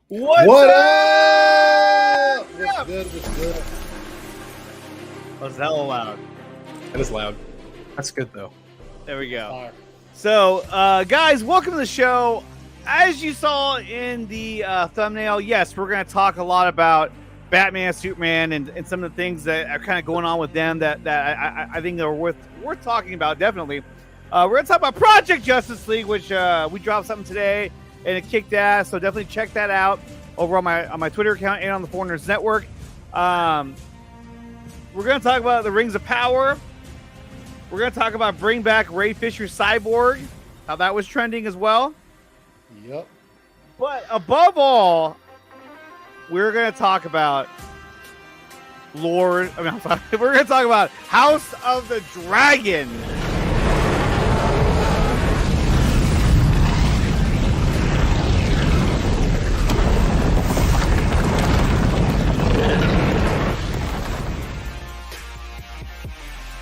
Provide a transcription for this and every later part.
What up? What's good? What's good? Was that loud? That is loud. That's good though. There we go. Fire. So, guys, welcome to the show. As you saw in the thumbnail, yes, we're going to talk a lot about Batman, Superman, and some of the things that are kind of going on with them that I think are worth talking about. Definitely, we're going to talk about Project Justice League, which we dropped something today and it kicked ass. So definitely check that out over on my Twitter account and on the Foreigners Network. We're going to talk about the Rings of Power. We're going to talk about bring back Fisher Cyborg, how that was trending as well. Yep. But above all, we're going to talk about we're going to talk about House of the Dragon.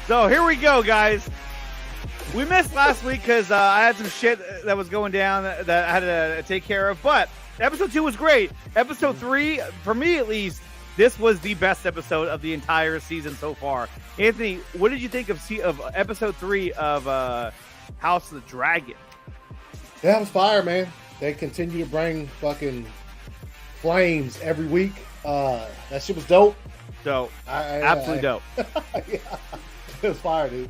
So here we go, guys. We missed last week because I had some shit that was going down that I had to take care of. But episode 2 was great. Episode 3, for me at least, this was the best episode of the entire season so far. Anthony, what did you think of episode 3 of House of the Dragon? That was fire, man. They continue to bring fucking flames every week. That shit was dope. Dope. Absolutely dope. Yeah. It was fire, dude.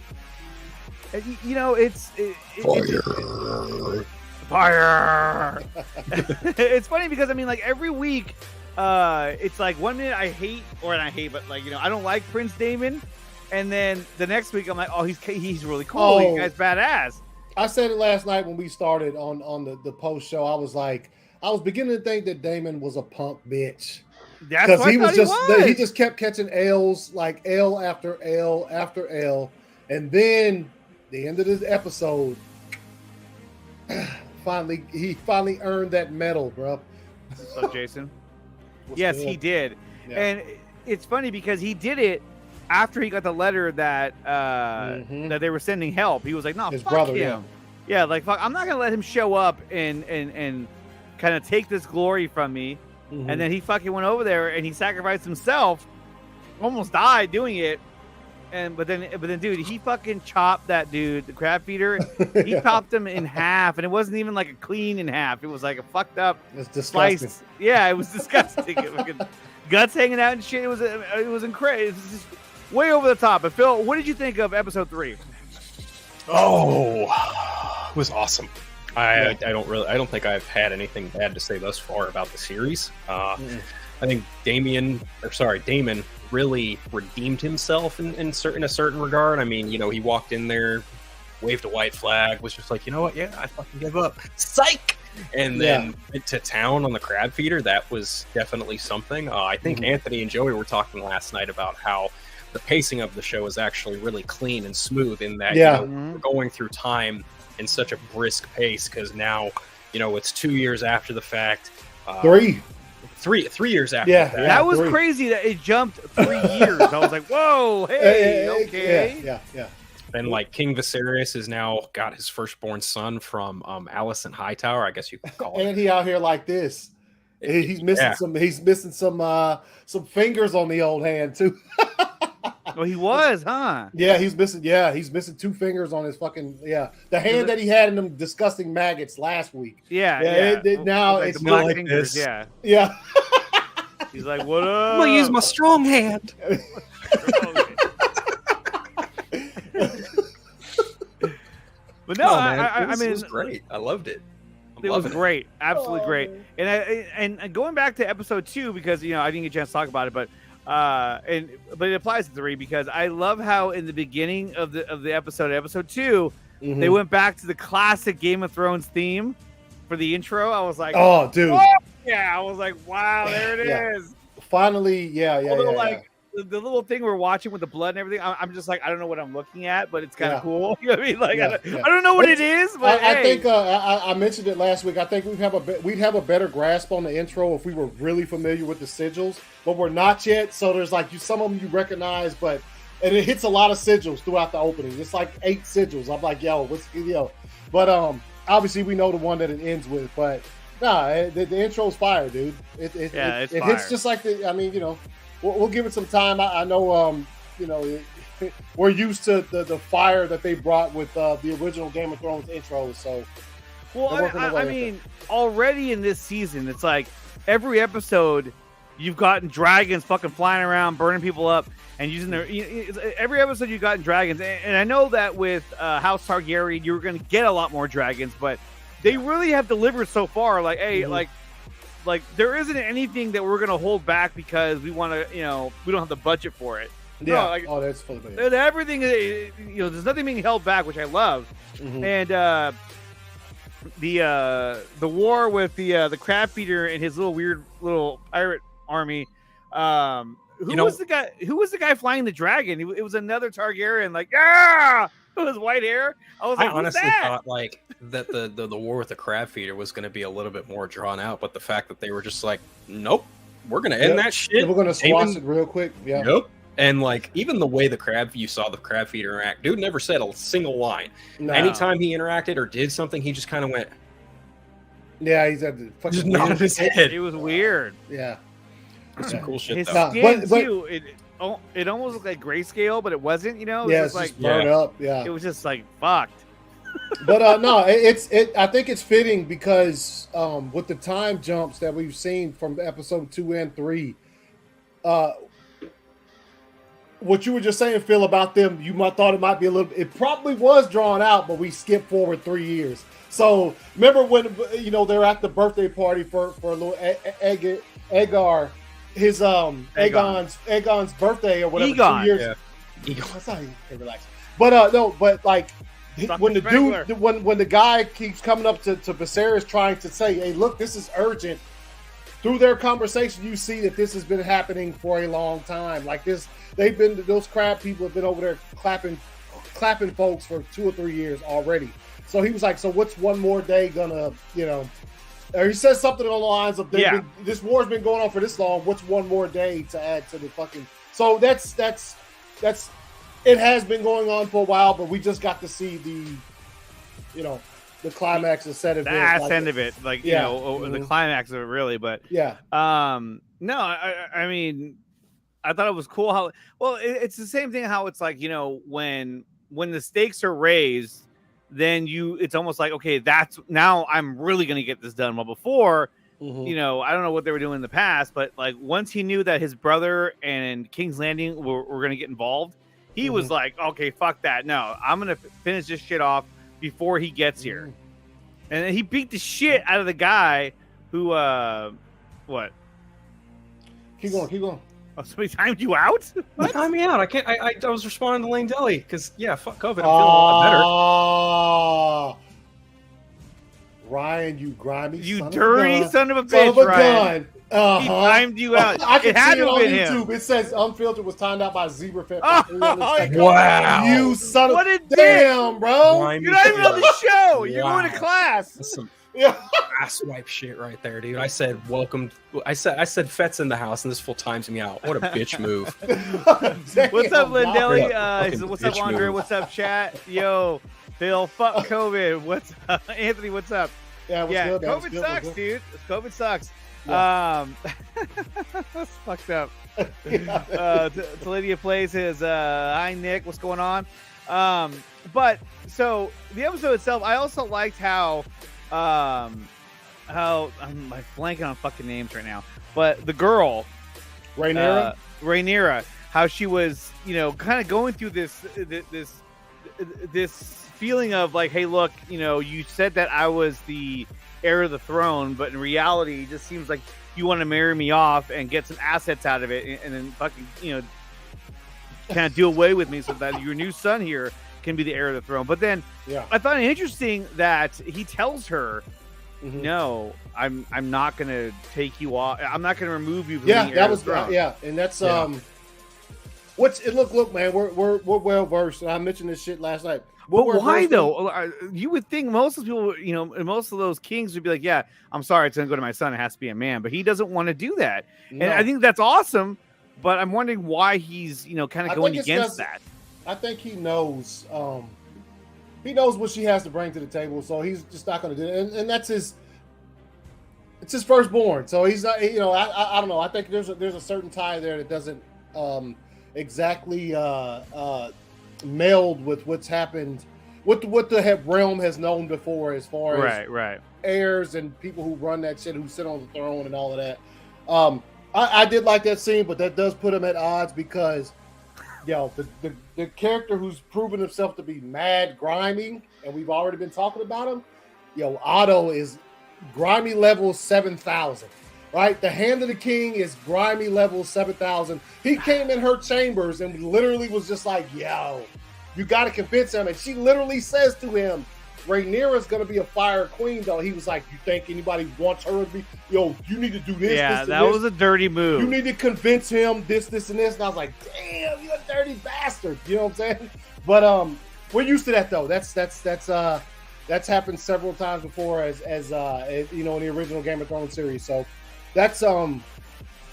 You know, fire. It's funny because I mean, like every week, it's like 1 minute I hate, but like I don't like Prince Damon, and then the next week I'm like, oh, he's really cool. Oh. He guy's badass. I said it last night when we started on the post show. I was like, I was beginning to think that Damon was a punk bitch. That's what he just kept catching L's, like L after L after L, and then the end of this episode, he finally earned that medal, bro. So Jason, yes, he did, Yeah. and it's funny because he did it after he got the letter that that they were sending help. He was like, "No, His fuck brother, him." Yeah, like fuck, I'm not gonna let him show up and kind of take this glory from me. Mm-hmm. And then he fucking went over there and he sacrificed himself, almost died doing it. But then, dude, he fucking chopped that dude, the crab feeder. He chopped him in half, and it wasn't even like a clean in half. It was like a fucked up It's disgusting. slice. Yeah, it was disgusting. Guts hanging out and shit. It was incredible. It was just way over the top. But Phil, what did you think of episode 3? Oh, it was awesome. I don't think I've had anything bad to say thus far about the series. I think Damon really redeemed himself in a certain regard. I mean, he walked in there, waved a white flag, was just like, you know what? Yeah, I fucking give up. Psych! And then went to town on the crab feeder. That was definitely something. I think Anthony and Joey were talking last night about how the pacing of the show is actually really clean and smooth in that we're going through time in such a brisk pace because now, it's 2 years after the fact. 3 years after Yeah, that. That was 3. crazy that it jumped 3 years. I was like, whoa, hey, okay. Yeah. And like King Viserys has now got his firstborn son from Alicent Hightower, I guess you could call it. And he out here like this. He's missing some fingers on the old hand too. Well, he was, huh? Yeah, he's missing 2 fingers on his fucking the hand that he had in them disgusting maggots last week. Yeah. Now like it's the black like fingers. this. Yeah. He's like, what up? I'm gonna use my strong hand. But no, man, I mean, it was great. I loved it. It was great, absolutely great. And going back to episode 2 because I didn't get a chance to talk about it, but it applies to 3 because I love how in the beginning of the episode 2, they went back to the classic Game of Thrones theme for the intro. I was like, oh, dude, yeah, I was like, wow, there it is. Finally, Although, like the little thing we're watching with the blood and everything, I'm just like, I don't know what I'm looking at, but it's kind of cool. You know what I mean? Like, I don't know what it is, but I think I mentioned it last week. I think we'd have a better grasp on the intro if we were really familiar with the sigils, but we're not yet. So there's like some of them you recognize, and it hits a lot of sigils throughout the opening. It's like 8 sigils. I'm like, but obviously we know the one that it ends with, but Nah, the intro's fire, dude. It it's hits just like the. I mean, we'll give it some time. I know, we're used to the fire that they brought with the original Game of Thrones intros. So, well, I mean, already in this season, it's like every episode you've gotten dragons fucking flying around, burning people up, and using their. Every episode you've gotten dragons, and I know that with House Targaryen, you were going to get a lot more dragons, but they really have delivered so far. Like, hey, like there isn't anything that we're going to hold back because we want to, we don't have the budget for it. Yeah. No, that's fully. Everything, there's nothing being held back, which I love. Mm-hmm. And the war with the crab feeder and his little weird little pirate army. Who was the guy flying the dragon? It was another Targaryen. Like, with his white hair. I honestly thought like that the war with the crab feeder was going to be a little bit more drawn out, but the fact that they were just like, nope, we're going to end that shit. We're going to squash it real quick. Yeah. Nope. And like even the way you saw the crab feeder interact, dude never said a single line. No. Anytime he interacted or did something, he just kind of went. Yeah, he's at the fucking just nodded his head. It was weird. Yeah. Some cool shit his though. Skin too. It almost looked like grayscale, but it wasn't. It was just like burned up. Yeah. It was just like fucked. But no, I think it's fitting because with the time jumps that we've seen from episode 2 and 3, what you were just saying, Phil, about them, you might thought it might be a little. It probably was drawn out, but we skipped forward 3 years. So remember when they're at the birthday party for a little Aegar, his Aegon's birthday or whatever. Egon. 2 years. Yeah. Egon. That's not even relax. But no, but like when the dude, when the guy keeps coming up to Viserys trying to say, "Hey, look, this is urgent." Through their conversation, you see that this has been happening for a long time. Like this, those crab people have been over there clapping folks for 2 or 3 years already. So he was like, "So what's one more day gonna, Or he says something along the lines of, "This war's been going on for this long. What's one more day to add to the fucking?" So that's it has been going on for a while, but we just got to see the climax and set of the ass end of it, the climax of it, really. But no, I mean, I thought it was cool how it's the same thing. How it's like when the stakes are raised, then it's almost like, okay, that's now I'm really gonna get this done. Well, before, I don't know what they were doing in the past, but like once he knew that his brother and King's Landing were gonna get involved, he was like, okay, fuck that. No, I'm gonna finish this shit off before he gets here. And then he beat the shit out of the guy who what? Keep going. Oh, somebody timed you out? What? Time me out. I can't. I was responding to Lane Deli because fuck COVID. I'm feeling a lot better. Ryan, you grimy, you dirty son of a bitch, Ryan. He timed you out. I can see it on YouTube. Him. It says Unfiltered was timed out by Zebra Fit. Wow! You son of a damn, bro! You're not even on the show. You're going to class. That's some ass wipe shit right there, dude. I said welcome. I said Fett's in the house, and this full times me out. What a bitch move. What's up, Lindelli? What's up, Andre? What's up, chat? Yo, Phil. Fuck COVID. What's up, Anthony? What's up? Yeah, good, COVID sucks, dude. COVID sucks. Yeah. That's fucked up. Lydia plays his hi Nick, what's going on? But so the episode itself, I also liked how I'm like blanking on fucking names right now, but the girl Rhaenyra, how she was, kind of going through this feeling of like, hey, look, you said that I was the heir of the throne, but in reality, it just seems like you want to marry me off and get some assets out of it, and then fucking, kind of do away with me so that your new son here can be the heir of the throne. But then, I thought it interesting that he tells her, "No, I'm not going to take you off. I'm not going to remove you from the heir of the throne." And that's look, man, we're well versed. And I mentioned this shit last night. But why though? You would think most of the people, most of those kings would be like, "Yeah, I'm sorry, it's going to go to my son. It has to be a man." But he doesn't want to do that, and I think that's awesome. But I'm wondering why he's, kind of going against that. I think he knows. He knows what she has to bring to the table, so he's just not going to do it. And that's his. it's his firstborn, so he's not. You know, I don't know. I think there's a certain tie there that doesn't exactly meld with what's happened, what the realm has known before, as far as heirs and people who run that shit, who sit on the throne and all of that. I did like that scene, but that does put him at odds because, yo, the character who's proven himself to be mad grimy, and we've already been talking about him. Yo, Otto is grimy level 7,000. Right, the Hand of the King is grimy level 7,000. He came in her chambers and literally was just like, "Yo, you got to convince him." And she literally says to him, "Rhaenyra's gonna be a fire queen, though." He was like, "You think anybody wants her to be? Yo, you need to do this." Yeah, this, that was a dirty move. You need to convince him this, and this. And I was like, "Damn, you a dirty bastard." You know what I'm saying? But we're used to that though. That's happened several times before, as you know, in the original Game of Thrones series. So. That's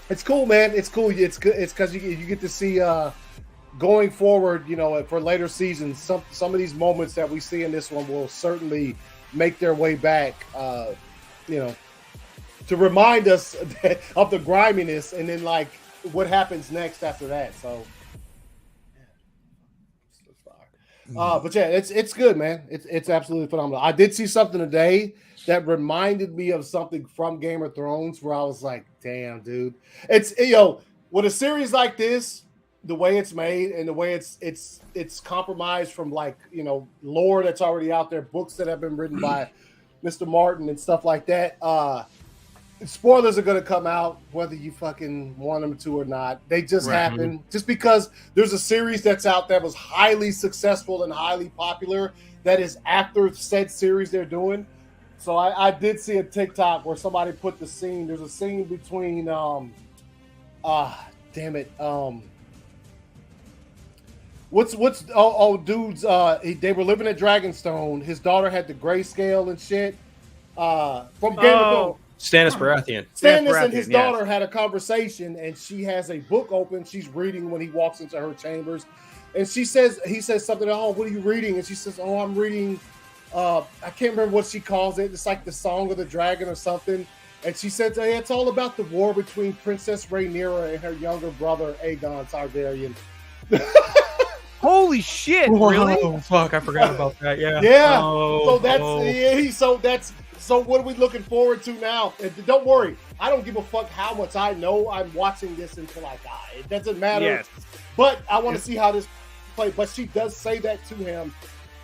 it's cool, man. It's cool. It's good. It's because you get to see going forward. You know, for later seasons, some of these moments that we see in this one will certainly make their way back. You know, to remind us of the griminess, and then like what happens next after that. So, but yeah, it's good, man. It's absolutely phenomenal. I did see something today that reminded me of something from Game of Thrones, where I was like, "Damn, dude!" It's with a series like this, the way it's made and the way it's compromised from like lore that's already out there, books that have been written by Mr. Martin and stuff like that. Spoilers are going to come out whether you fucking want them to or not. They just happen. Just because there's a series that's out that was highly successful and highly popular that is after said series they're doing. So I did see a TikTok where somebody put the scene. There's a scene between dudes they were living at Dragonstone. His daughter had the grayscale and shit. From Game of Thrones. Stannis Baratheon. Stannis and his daughter had a conversation, and she has a book open. She's reading when he walks into her chambers, and he says something. "Oh, what are you reading?" And she says, "Oh, I'm reading." I can't remember what she calls it. It's like the Song of the Dragon or something. And she said, "Hey, it's all about the war between Princess Rhaenyra and her younger brother Aegon Targaryen." Holy shit! Really? Oh fuck! I forgot about that. Yeah. Yeah. So So what are we looking forward to now? And don't worry, I don't give a fuck how much I know. I'm watching this until I die. It doesn't matter. Yes. But I want to see how this plays. But she does say that to him.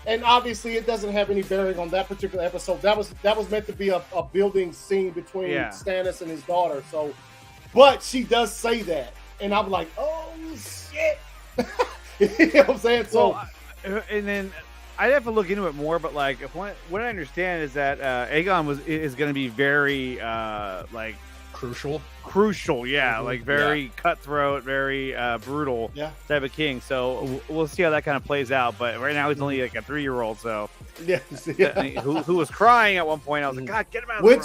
And obviously, it doesn't have any bearing on that particular episode. That was meant to be a building scene between Stannis and his daughter. So, but she does say that, and I'm like, oh shit, you know what I'm saying? So, and then I'd have to look into it more. But like, what I understand is that Aegon is going to be very like crucial, yeah, like very cutthroat, very brutal type of king. So we'll see how that kind of plays out. But right now he's only like a 3-year-old, so who was crying at one point. I was like, God, get him out of the room.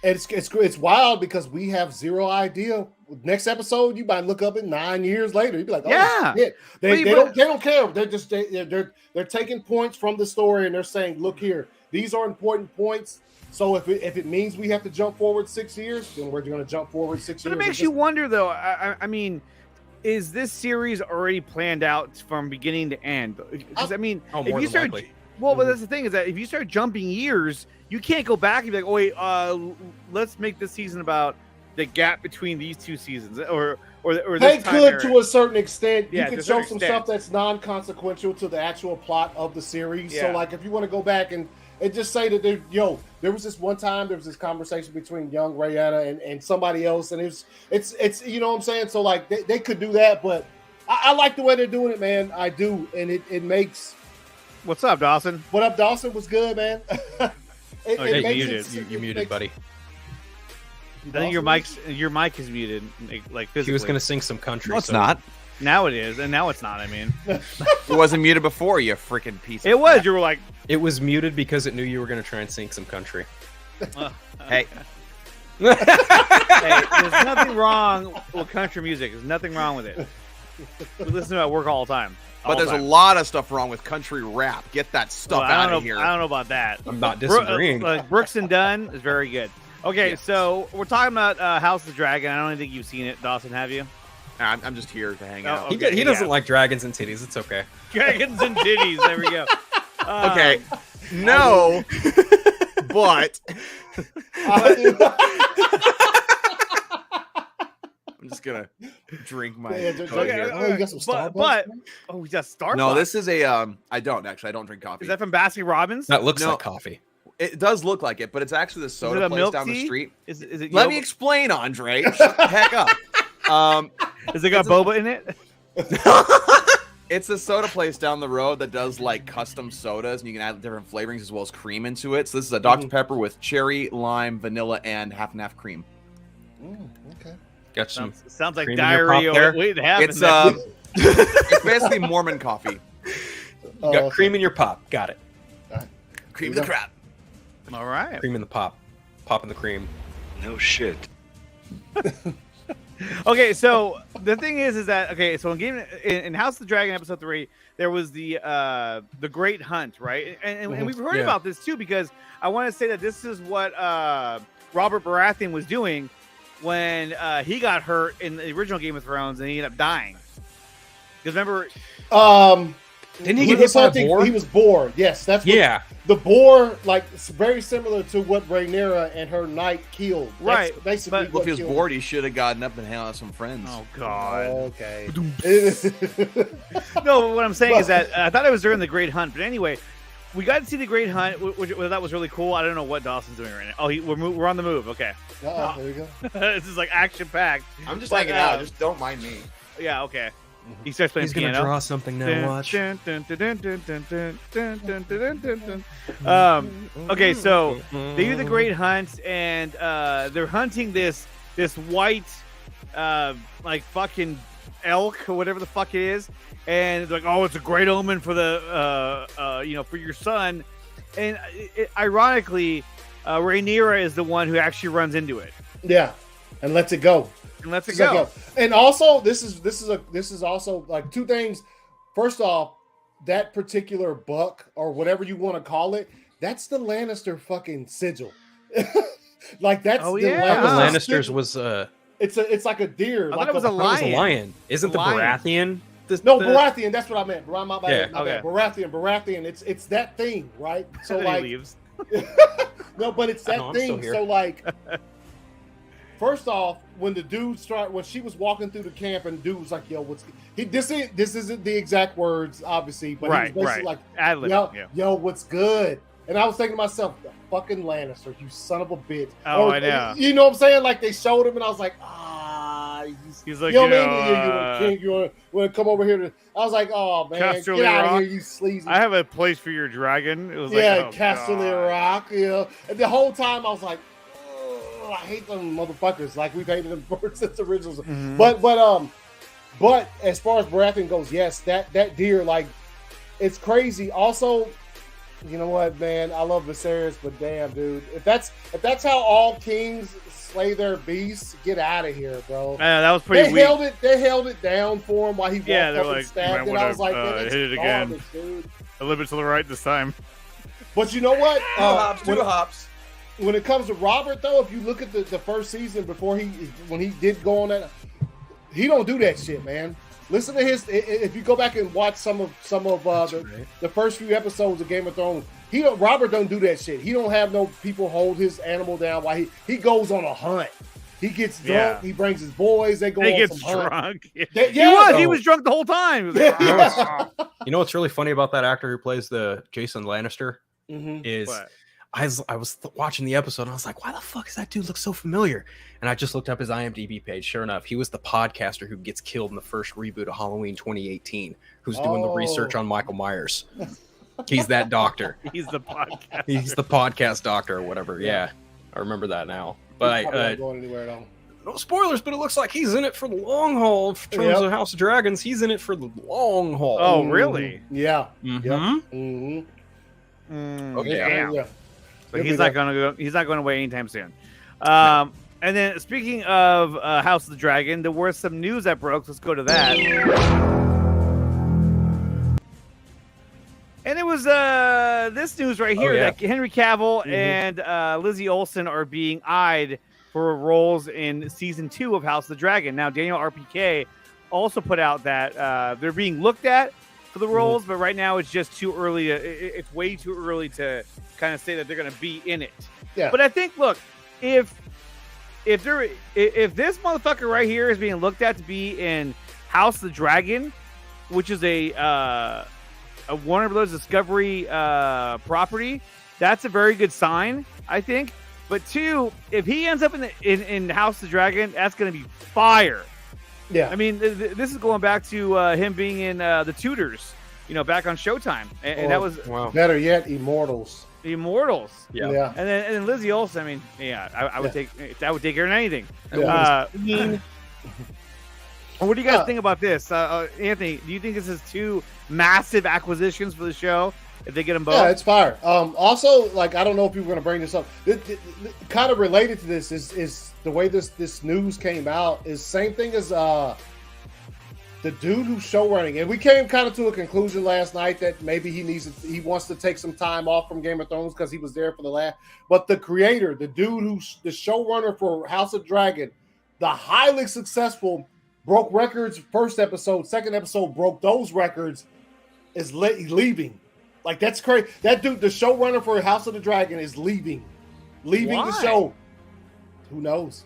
It's wild because we have zero idea. Next episode, you might look up it 9 years later. You'd be like, oh shit. They don't care. They're just they're taking points from the story and they're saying, look here, these are important points. So if it means we have to jump forward 6 years, then we're going to jump forward 6 years. But it makes you wonder, though. I mean, is this series already planned out from beginning to end? Because I mean, if you start, but that's the thing is that if you start jumping years, you can't go back and be like, oh wait, let's make this season about the gap between these two seasons, or they could to a certain extent. Yeah, you could show some stuff that's non-consequential to the actual plot of the series. Yeah. So like, if you want to go back and just say that there was this one time there was this conversation between young Rhaenyra and somebody else, and it's you know what I'm saying. So like they could do that, but I like the way they're doing it, man. I do, and it makes. What's up, Dawson? What up, Dawson? Was good, man. You muted, buddy. I think your mic is muted, like physically. He was going to sing some country. No, it's not. Now it is, and now it's not. I mean, it wasn't muted before, you freaking piece. It was. You were like, it was muted because it knew you were going to try and sing some country. Hey. Hey, there's nothing wrong with country music. There's nothing wrong with it. We listen to it at work all the time. But there's a lot of stuff wrong with country rap. Get that stuff out of here. I don't know about that. I'm not disagreeing. Brooks and Dunn is very good. Okay, Yes. so we're talking about House of the Dragon. I don't think you've seen it, Dawson. Have you? I'm just here to hang out. okay. He doesn't yeah. like dragons and titties. It's okay. Dragons and titties. There we go. Okay. No, but I'm just gonna drink my. Coke here. Oh, you got some Starbucks? We got Starbucks. No, this is a. I don't actually. I don't drink coffee. Is that from Baskin Robbins? That looks No. like coffee. It does look like it, but it's actually the soda a place milk down the tea? street. Is it? Let yogurt? me explain, Andre. Shut the heck up. Has it got boba in it? It's a soda place down the road that does like custom sodas, and you can add different flavorings as well as cream into it. So this is a Dr. Pepper with cherry, lime, vanilla, and half and half cream. Okay. Got some. Sounds like cream in your pop diarrhea there? waiting to happen. It's there. it's basically Mormon coffee. You got cream in your pop. Got it. Cream the crap. All right. Cream in the pop. Pop in the cream. No shit. Okay, so the thing is that so in House of the Dragon episode 3, there was the Great Hunt, right? And we've heard about this too, because I want to say that this is what Robert Baratheon was doing when he got hurt in the original Game of Thrones and he ended up dying. Because remember, Didn't he get hit by a boar? He was bored. Yes, that's what the boar. Like it's very similar to what Rhaenyra and her knight killed. That's Right, basically, but- Well, if he was killed bored, he should have gotten up and hung out with some friends. oh god, Okay. no. What I'm saying is that I thought it was during the Great Hunt, but anyway, we got to see the Great Hunt, which that was really cool. I don't know what Dawson's doing right now. Oh, we're on the move. Okay, There you go. this is like action packed. I'm just But, hanging out. Just don't mind me. Yeah, okay. He starts playing He's gonna piano. draw something now. Watch. Okay, so they do the Great Hunt, and they're hunting this white, like fucking elk or whatever the fuck it is, and they're like, oh, it's a great omen for the, for your son, and ironically, Rhaenyra is the one who actually runs into it Yeah, and lets it go. and lets it Let go. And also, this is also like two things. First off, that particular buck or whatever you want to call it, that's the Lannister fucking sigil. Like that's Oh, the yeah. The Lannister Lannisters sigil. was It's like a deer. I like thought it was a that was a lion. lion. Isn't the Lion. Baratheon? No, Baratheon. That's what I meant. My bad. Yeah, My bad. Baratheon. It's that thing, right? So And then he like, leaves. no, but it's that know, I'm still thing. here. So like, first off, when she was walking through the camp and dude was like, "Yo, this isn't the exact words, obviously, but Right, he was basically right. like, Ad-lib, yo, what's good?" And I was thinking to myself, the fucking Lannister, you son of a bitch. Oh, I know. You know what I'm saying? Like they showed him, and I was like, He's like, you know you what I know, mean? You want to come over here? I was like, oh man, Casterly get out Rock? of here, you sleazy. I have a place for your dragon. It was Yeah, like, oh, Casterly God. Rock. Yeah, and the whole time I was like, oh, I hate them motherfuckers. Like we've hated them since originals. Mhm. But as far as Baratheon goes, yes, that deer, like, it's crazy. Also, you know what, man? I love Viserys, but damn, dude, if that's how all kings slay their beasts, get out of here, bro. That was pretty weak. They held it down for him while he walked Yeah, they're up like, and stabbed "You it. might I was like, wanna, man, that's hit it again." garbage, dude. A little bit to the right this time. But you know what? Two hops. When it comes to Robert, though, if you look at the first season when he did go on that, he don't do that shit, man. Listen to his. If you go back and watch some of the first few episodes of Game of Thrones, Robert don't do that shit. He don't have no people hold his animal down while he goes on a hunt. He gets drunk. Yeah. He brings his boys. They go He on gets some hunt. drunk. Yeah, He was drunk the whole time. He was like, You know what's really funny about that actor who plays the Jason Lannister Mhm. is What? I was watching the episode and I was like, why the fuck does that dude look so familiar? And I just looked up his IMDb page. Sure enough, he was the podcaster who gets killed in the first reboot of Halloween 2018, who's doing the research on Michael Myers. He's that doctor. He's the podcast. He's the podcast doctor or whatever. Yeah, I remember that now. But Probably not going anywhere though. no spoilers, but it looks like he's in it for the long haul. In terms of House of Dragons, he's in it for the long haul. Oh, really? Yeah. Mhm. Mm-hmm. Mm, Okay. damn. Yeah. But he's not gonna go. He's not going away anytime soon. And then speaking of House of the Dragon, there was some news that broke. Let's go to that. And it was this news right here that Henry Cavill and Lizzie Olsen are being eyed for roles in season 2 of House of the Dragon. Now, Daniel RPK also put out that they're being looked at for the roles, but right now it's just too early. It's way too early to kind of say that they're going to be in it. Yeah. But I think, look, if this motherfucker right here is being looked at to be in House of the Dragon, which is a Warner Bros. Discovery property, that's a very good sign, I think. But 2, if he ends up in House of the Dragon, that's going to be fire. Yeah, I mean, this is going back to him being in The Tudors, back on Showtime, and that was better yet, Immortals. Yeah. And then Lizzie Olsen. I mean, I would take her in anything. What do you guys think about this, Anthony? Do you think this is 2 massive acquisitions for the show? If they get them both, yeah, it's fire. Also, like, I don't know if you were going to bring this up. Kind of related to this is the way this news came out is same thing as the dude who's show running, and we came kind of to a conclusion last night that maybe he wants to take some time off from Game of Thrones because he was there for the last. But the creator, the dude who's the showrunner for House of Dragon, the highly successful, broke records first episode, second episode broke those records, is leaving. Like, that's crazy. That dude, the showrunner for House of the Dragon, is leaving the show. Who knows?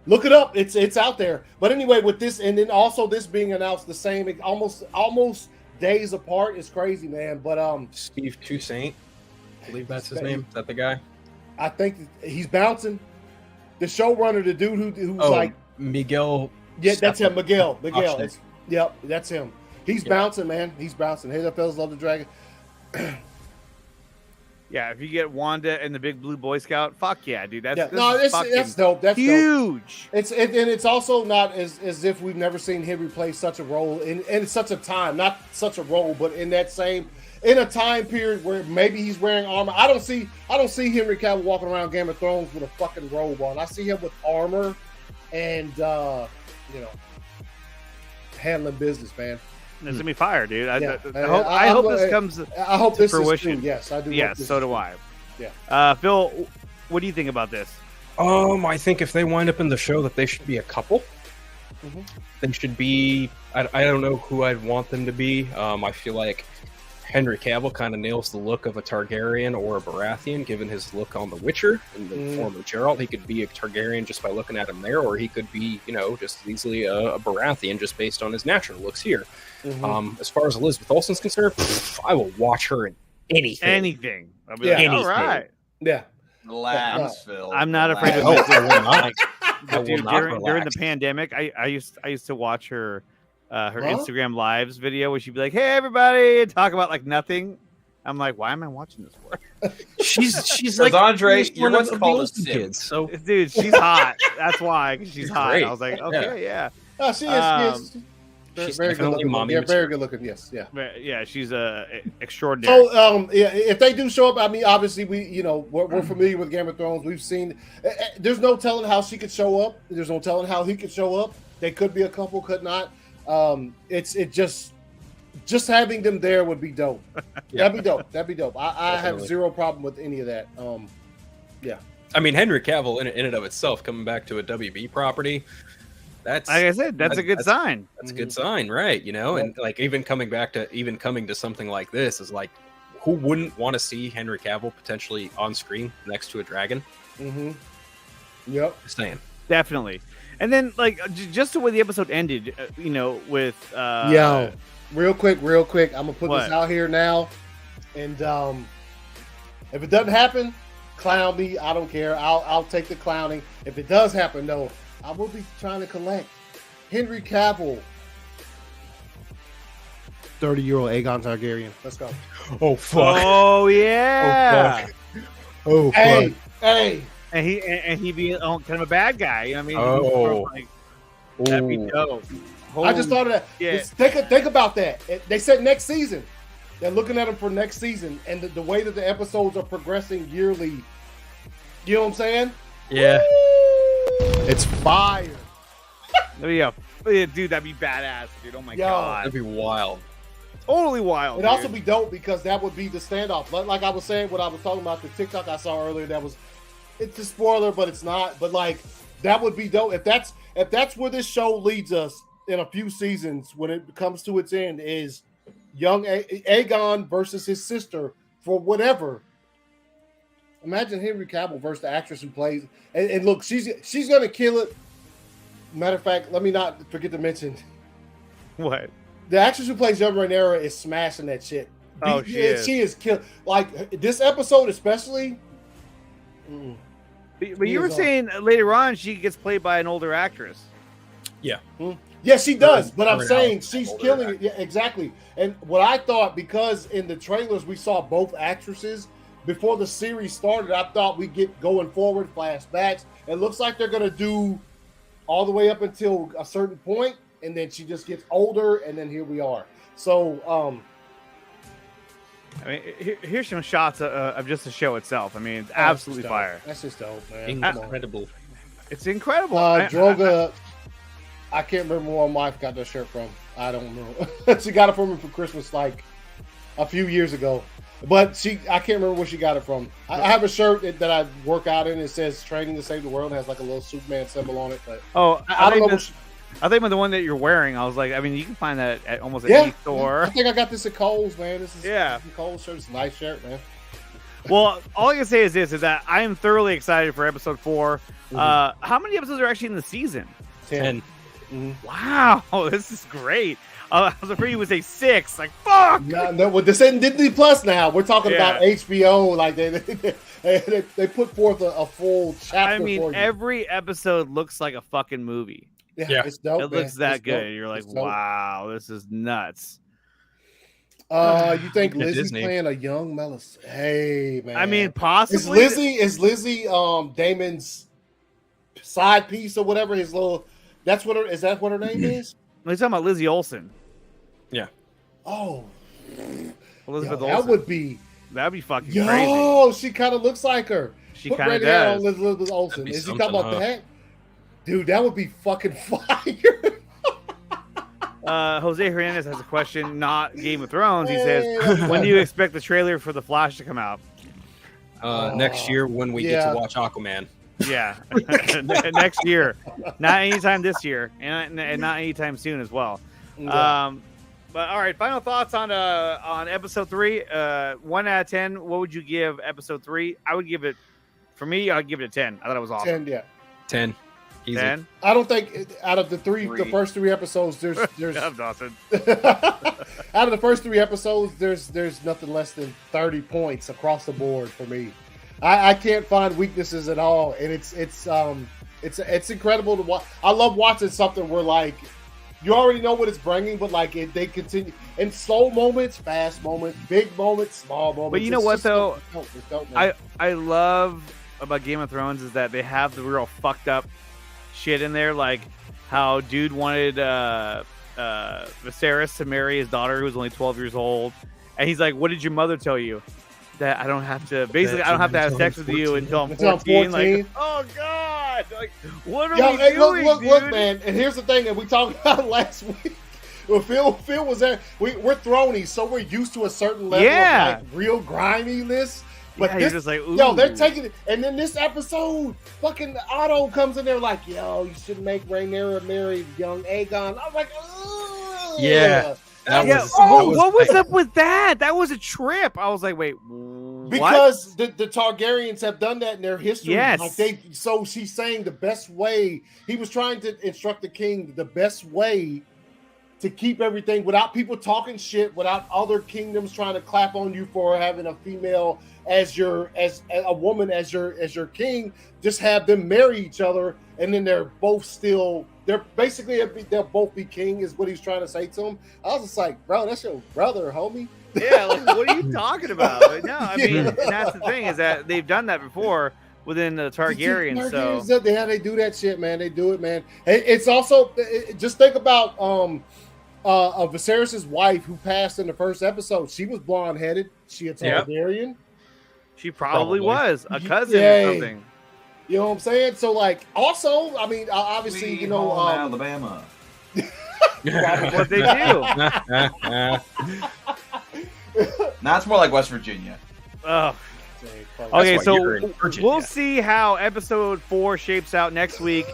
Look it up. It's out there. But anyway, with this, and then also this being announced the same, almost days apart, is crazy, man. But Steve Toussaint, I believe that's his name. Is that the guy? I think he's bouncing. The showrunner, the dude who's like Miguel. Yeah, that's him. Miguel. Yep, that's him. He's bouncing, man. He's bouncing. Hey, the fellas love the dragon. Yeah, if you get Wanda and the Big Blue Boy Scout, fuck yeah, dude. That's dope. That's huge. Dope. It's also not as if we've never seen him play such a role in such a time, not such a role, but in a time period where maybe he's wearing armor. I don't see Henry Cavill walking around Game of Thrones with a fucking robe on. I see him with armor and handling business, man. It's gonna be fire, dude. I hope this comes to fruition. Is true. Yes, I do. Yes, so do I. Yeah. Phil, what do you think about this? I think if they wind up in the show, that they should be a couple. They should be. I don't know who I'd want them to be. I feel like Henry Cavill kind of nails the look of a Targaryen or a Baratheon, given his look on The Witcher in the form of Geralt. He could be a Targaryen just by looking at him there, or he could be, just as easily a Baratheon just based on his natural looks here. As far as Elizabeth Olsen's concerned, I will watch her in anything. I'll be like, all right. Yeah. Phil. I'm not afraid of it. During the pandemic, I used to watch her Instagram Lives video where she'd be like, "Hey everybody," and talk about like nothing. I'm like, why am I watching this for? She's like Andre. You're what's called a kids. So dude, she's hot. That's why, because she's hot. Great. I was like, okay, yeah. Oh, she is. She's very good looking. Yeah, very good looking. Yes, yeah. Yeah, she's extraordinary. So, if they do show up, I mean, obviously we're familiar with Game of Thrones. We've seen. There's no telling how she could show up. There's no telling how he could show up. They could be a couple, could not. Just having them there would be dope. That'd be dope. I have zero problem with any of that. Yeah. I mean, Henry Cavill in and of itself, coming back to a WB property, that's like I said, that's a good sign. That's a good sign, right? And like even coming to something like this is like, who wouldn't want to see Henry Cavill potentially on screen next to a dragon? Yep. Just saying. Definitely. And then like just the way the episode ended, with real quick, I'm gonna put this out here now, and if it doesn't happen, clown me. I don't care. I'll take the clowning. If it does happen, though, I will be trying to collect Henry Cavill, 30-year-old Aegon Targaryen. Let's go. Oh fuck. Oh yeah. Oh fuck. Hey. And he be kind of a bad guy. I mean, that'd be dope. I just thought of that. Yeah. Think about that. They said next season. They're looking at them for next season, and the way that the episodes are progressing yearly. You know what I'm saying? Yeah. It's fire. Yeah, dude, that'd be badass, dude. Oh my god, that'd be wild. totally wild. It'd also be dope because that would be the standoff. Like I was saying, what I was talking about the TikTok I saw earlier. It's a spoiler, but it's not. But like that would be dope if that's where this show leads us in a few seasons when it comes to its end is young Aegon versus his sister for whatever. Imagine Henry Cavill versus the actress who plays. And look, she's gonna kill it. Matter of fact, let me not forget to mention what. The actress who plays Young Rhaenyra is smashing that shit. Oh, she is killed. Like this episode, especially. But you were saying later on she gets played by an older actress. Yeah. Yeah, she does. But I'm saying Alex, she's killing it. Yeah, exactly. And what I thought, because in the trailers we saw both actresses before the series started, I thought we'd get going forward flashbacks. It looks like they're gonna do all the way up until a certain point, and then she just gets older, and then here we are. So, I mean, here's some shots of just the show itself. I mean, it's absolutely fire. That's just dope, man. Incredible. It's incredible. Droga, I can't remember where my wife got that shirt from. I don't know. She got it from me for Christmas like a few years ago. But I can't remember where she got it from. I have a shirt that I work out in. It says "Training to Save the World." It has like a little Superman symbol on it. But I don't know. I think the one that you're wearing, I was like, I mean, you can find that at almost any store. I think I got this at Kohl's, man. This is Kohl's shirt. It's a nice shirt, man. Well, all I can say is this: is that I am thoroughly excited for episode 4. How many episodes are actually in the season? 10. Wow, this is great. I was afraid you would say 6. Like, fuck. No, well, this ain't Disney Plus now. We're talking about HBO. Like they put forth a full chapter. I mean, for you. every episode looks like a fucking movie. Yeah, it's dope. It looks that good. Dope. You're like, wow, this is nuts. You think Lizzie's Disney. playing a young Melis? Hey, man. I mean, possibly. Is Lizzie Damon's side piece or whatever? His little. Is that what her name is? He's talking about Lizzie Olsen. Yeah. Oh, Elizabeth Olsen. That'd be fucking crazy. Yo, she kind of looks like her. She Put kind of red hair does. on Elizabeth Olsen. Is he talking about huh? that? Dude, that would be fucking fire. Jose Hernandez has a question, not Game of Thrones. He says, when do you expect the trailer for The Flash to come out? Next year when we get to watch Aquaman. Yeah, next year. Not anytime this year, and not anytime soon as well. Yeah. But all right, final thoughts on episode 3. 1 out of 10. What would you give episode 3? I would give it. For me, I'd give it a 10. I thought it was awesome. 10, yeah. 10. Easy. 10. I don't think out of the first 3 episodes, there's Shut up, Dawson. out of the first 3 episodes, there's nothing less than 30 points across the board for me. I can't find weaknesses at all, and it's incredible to watch. I love watching something where like you already know what it's bringing, but like they continue in slow moments, fast moments, big moments, small moments. But you know what though, it's dope, man. I love about Game of Thrones is that they have the real fucked up shit in there, like how dude wanted Viserys to marry his daughter who was only 12 years old, and he's like, "What did your mother tell you?" That I don't have to. Basically, I don't have to have sex with you until I'm 14. Like, oh god! Like, what are we doing, look, man. And here's the thing that we talked about last week. Well, Phil was there. We're thrownies, so we're used to a certain level of like real griminess. But you're just like, ooh. Yo, they're taking it. And then this episode, fucking Otto comes in there like, yo, you should make Rhaenyra marry young Aegon. I'm like, ugh. Yeah. What was up with that? That was a trip. I was like, wait, because the Targaryens have done that in their history. Yes. Like so she's saying the best way. He was trying to instruct the king the best way to keep everything without people talking shit, without other kingdoms trying to clap on you for having a female as a woman as your king. Just have them marry each other, and then they'll both be king, is what he's trying to say to him. I was just like, bro, that's your brother, homie. Yeah, like, what are you talking about? But no, I mean, and that's the thing, is that they've done that before within the Targaryens. So they do that shit, man. They do it, man. It's also just think about Viserys' wife who passed in the first episode. She was blonde headed. She a Targaryen. Yep. She probably was a cousin or something. You know what I'm saying? So like, also, I mean, obviously, Alabama. That's what they do. Now it's more like West Virginia. Oh. Okay, Okay, so we'll see how episode 4 shapes out next week.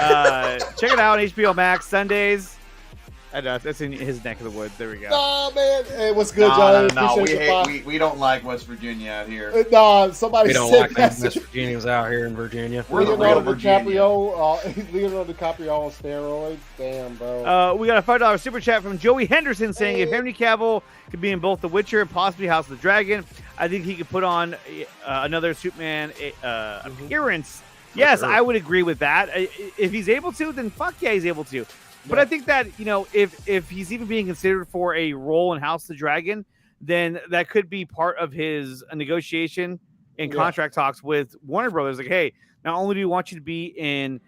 Check it out on HBO Max Sundays. I know that's in his neck of the woods. There we go. Nah, man. Hey, what's good, No, Johnny? we don't like West Virginia out here. Nah, somebody We don't said like that. West Virginians out here in Virginia. We're the real Leonardo Virginia. Leonardo DiCaprio on steroids. Damn, bro. We got a $5 super chat from Joey Henderson saying if Henry Cavill could be in both The Witcher and possibly House of the Dragon, I think he could put on another Superman appearance. Yes, sure. I would agree with that. If he's able to, then fuck yeah, he's able to. But I think that, if he's even being considered for a role in House of the Dragon, then that could be part of his negotiation and contract talks with Warner Brothers. Like, hey, not only do we want you to be in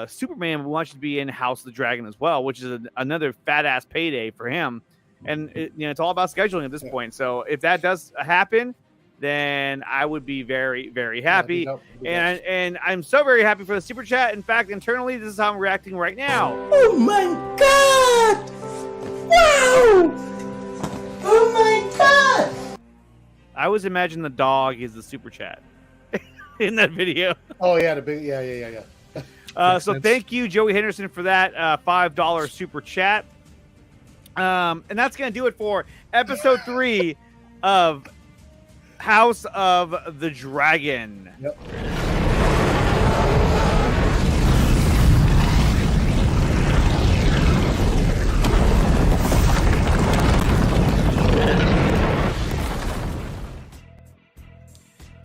Superman, but we want you to be in House of the Dragon as well, which is another fat ass payday for him. And it's all about scheduling at this point. So if that does happen, then I would be very, very happy. And I'm so very happy for the super chat. In fact, internally, this is how I'm reacting right now. Oh my god! Wow! Oh my god! I always imagine the dog is the super chat in that video. Oh, yeah, the big, yeah. So thank you, Joey Henderson, for that $5 super chat. And that's going to do it for episode 3 of House of the Dragon. Yep.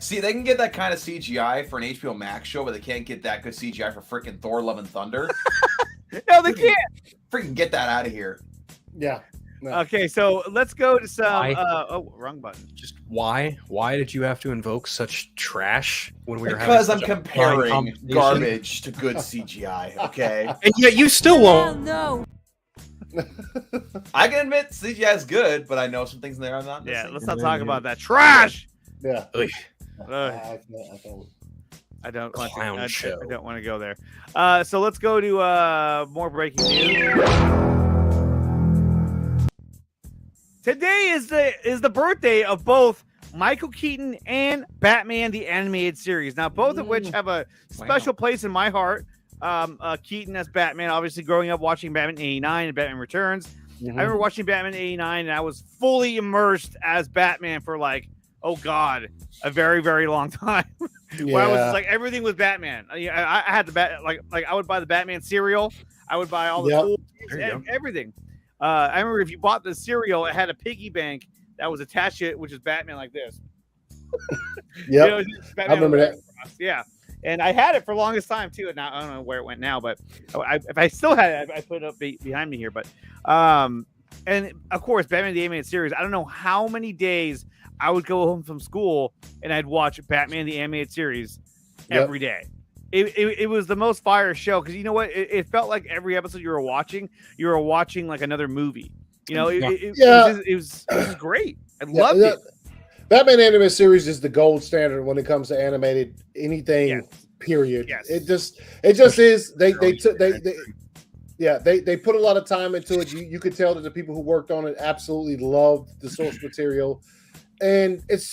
See, they can get that kind of CGI for an HBO Max show, but they can't get that good CGI for freaking Thor: Love and Thunder. No, they can't. Freaking get that out of here. Yeah. No. Okay, so let's go to some. Why? Wrong button. Just why? Why did you have to invoke such trash when we were Because having I'm such a fine comparing conversation? garbage to good CGI, okay? And yet you still won't. No. I can admit CGI is good, but I know some things in there I'm not missing. Yeah, let's not talk about that trash. Yeah. Ugh. Ugh. I don't. I don't want Clown to. show. I don't want to go there. So let's go to more breaking news. Today is the birthday of both Michael Keaton and Batman the Animated Series. Now, both of which have a special place in my heart. Keaton as Batman, obviously growing up watching Batman 89 and Batman Returns. Mhm. I remember watching Batman 89 and I was fully immersed as Batman for oh God, a very, very long time. Where I was just like, everything was Batman. I had the I would buy the Batman cereal. I would buy all the tools, everything. I remember if you bought the cereal, it had a piggy bank that was attached to it, which is Batman like this. Yeah, I remember that. Yeah, and I had it for the longest time too. And now I don't know where it went now, but if I still had it, I put it up behind me here. But and of course, Batman the Animated Series. I don't know how many days I would go home from school and I'd watch Batman the Animated Series every day. It was the most fire show because you know what? It felt like every episode you were watching like another movie. It was great. I loved it. Batman animated series is the gold standard when it comes to animated anything. Yes. Period. Yes. It just is. They put a lot of time into it. You could tell that the people who worked on it absolutely loved the source material, and it's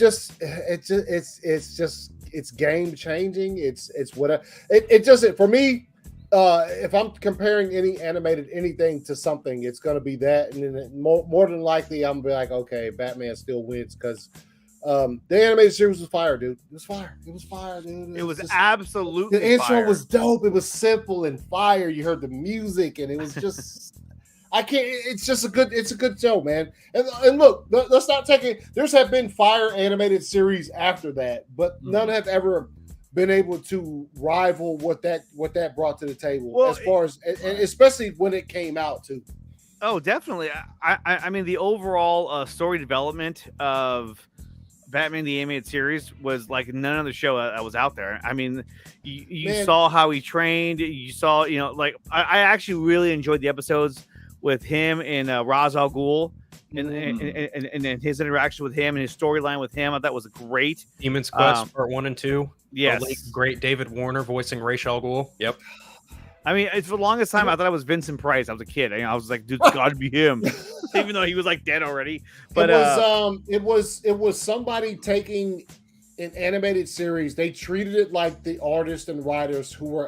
game changing. It's whatever. It doesn't for me. If I'm comparing any animated anything to something, it's going to be that, and then more than likely, I'm gonna be like, okay, Batman still wins because the animated series was fire, dude. It was fire. It was fire, dude. It was absolutely. The intro fire. was dope. It was simple and fire. You heard the music, and it was just. I can't. It's just a good show, man. And look, let's not take it. There's have been fire animated series after that, but none have ever been able to rival what that brought to the table. Well, as far as, and especially when it came out too. Oh, definitely. I mean, the overall story development of Batman the Animated Series was like none other show that was out there. I mean, you saw how he trained. You saw, I actually really enjoyed the episodes with him and Ra's al Ghul and his interaction with him and his storyline with him. I thought that was great. Demon's Quest Part 1 and 2. Yes. The late, great David Warner voicing Ra's al Ghul. Yep. I mean, it's for the longest time I thought it was Vincent Price. I was a kid. I was like, dude, it's got to be him, even though he was like dead already. But it was somebody taking an animated series. They treated it like the artists and writers who